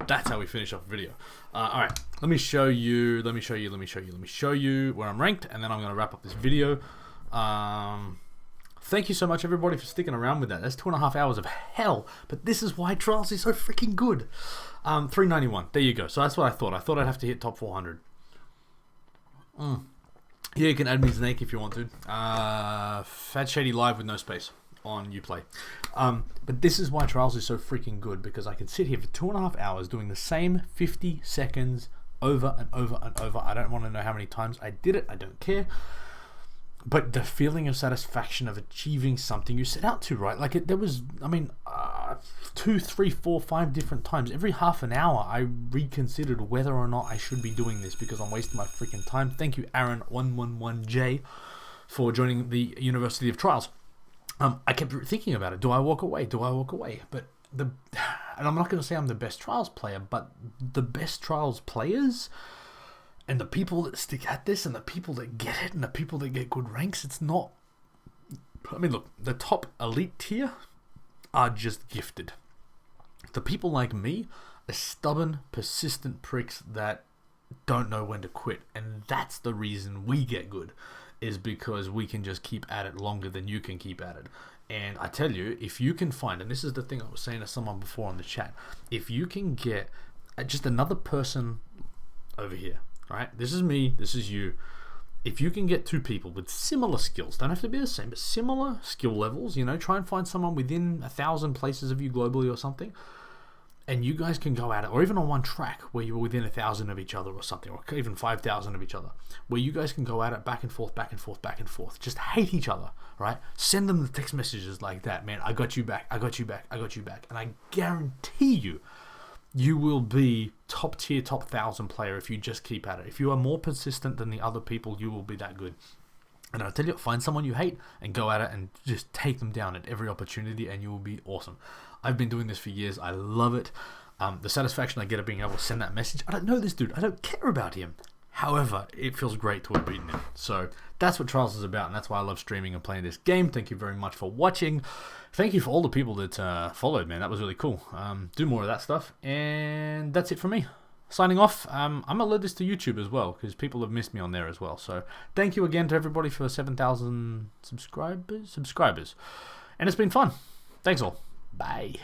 That's how we finish off the video. Alright, let me show you where I'm ranked, and then I'm going to wrap up this video. Thank you so much, everybody, for sticking around with that. That's 2.5 hours of hell, but this is why Trials is so freaking good. 391. There you go. So that's what I thought. I thought I'd have to hit top 400. Yeah, you can add me Snake if you want to. Fat Shady Live with no space on Uplay. But this is why Trials is so freaking good, because I can sit here for 2.5 hours doing the same 50 seconds over and over and over. I don't want to know how many times I did it. I don't care. But the feeling of satisfaction of achieving something you set out to, right? Like, there was, 2, 3, 4, 5 different times. Every half an hour, I reconsidered whether or not I should be doing this because I'm wasting my freaking time. Thank you, Aaron111J, for joining the University of Trials. I kept thinking about it. Do I walk away? But and I'm not going to say I'm the best Trials player, but the best Trials players... And the people that stick at this, and the people that get it, and the people that get good ranks, it's not... I mean, look, the top elite tier are just gifted. The people like me are stubborn, persistent pricks that don't know when to quit. And that's the reason we get good. is because we can just keep at it longer than you can keep at it. And I tell you, if you can find, and this is the thing I was saying to someone before on the chat, if you can get just another person over here, right? This is me, this is you. If you can get two people with similar skills, don't have to be the same, but similar skill levels, you know, try and find someone within 1,000 places of you globally or something, and you guys can go at it, or even on one track where you're within 1,000 of each other or something, or even 5,000 of each other, where you guys can go at it back and forth, back and forth, back and forth. Just hate each other, right? Send them the text messages like that, man. I got you back, I got you back, I got you back. And I guarantee you, you will be top tier, top 1,000 player if you just keep at it. If you are more persistent than the other people, you will be that good. And I'll tell you, find someone you hate and go at it and just take them down at every opportunity, and you will be awesome. I've been doing this for years. I love it. The satisfaction I get of being able to send that message. I don't know this dude. I don't care about him. However, it feels great to have beaten him. So that's what Trials is about, and that's why I love streaming and playing this game. Thank you very much for watching. Thank you for all the people that followed, man. That was really cool. Do more of that stuff. And that's it from me. Signing off. I'm going to load this to YouTube as well, because people have missed me on there as well. So thank you again to everybody for 7,000 subscribers. And it's been fun. Thanks all. Bye.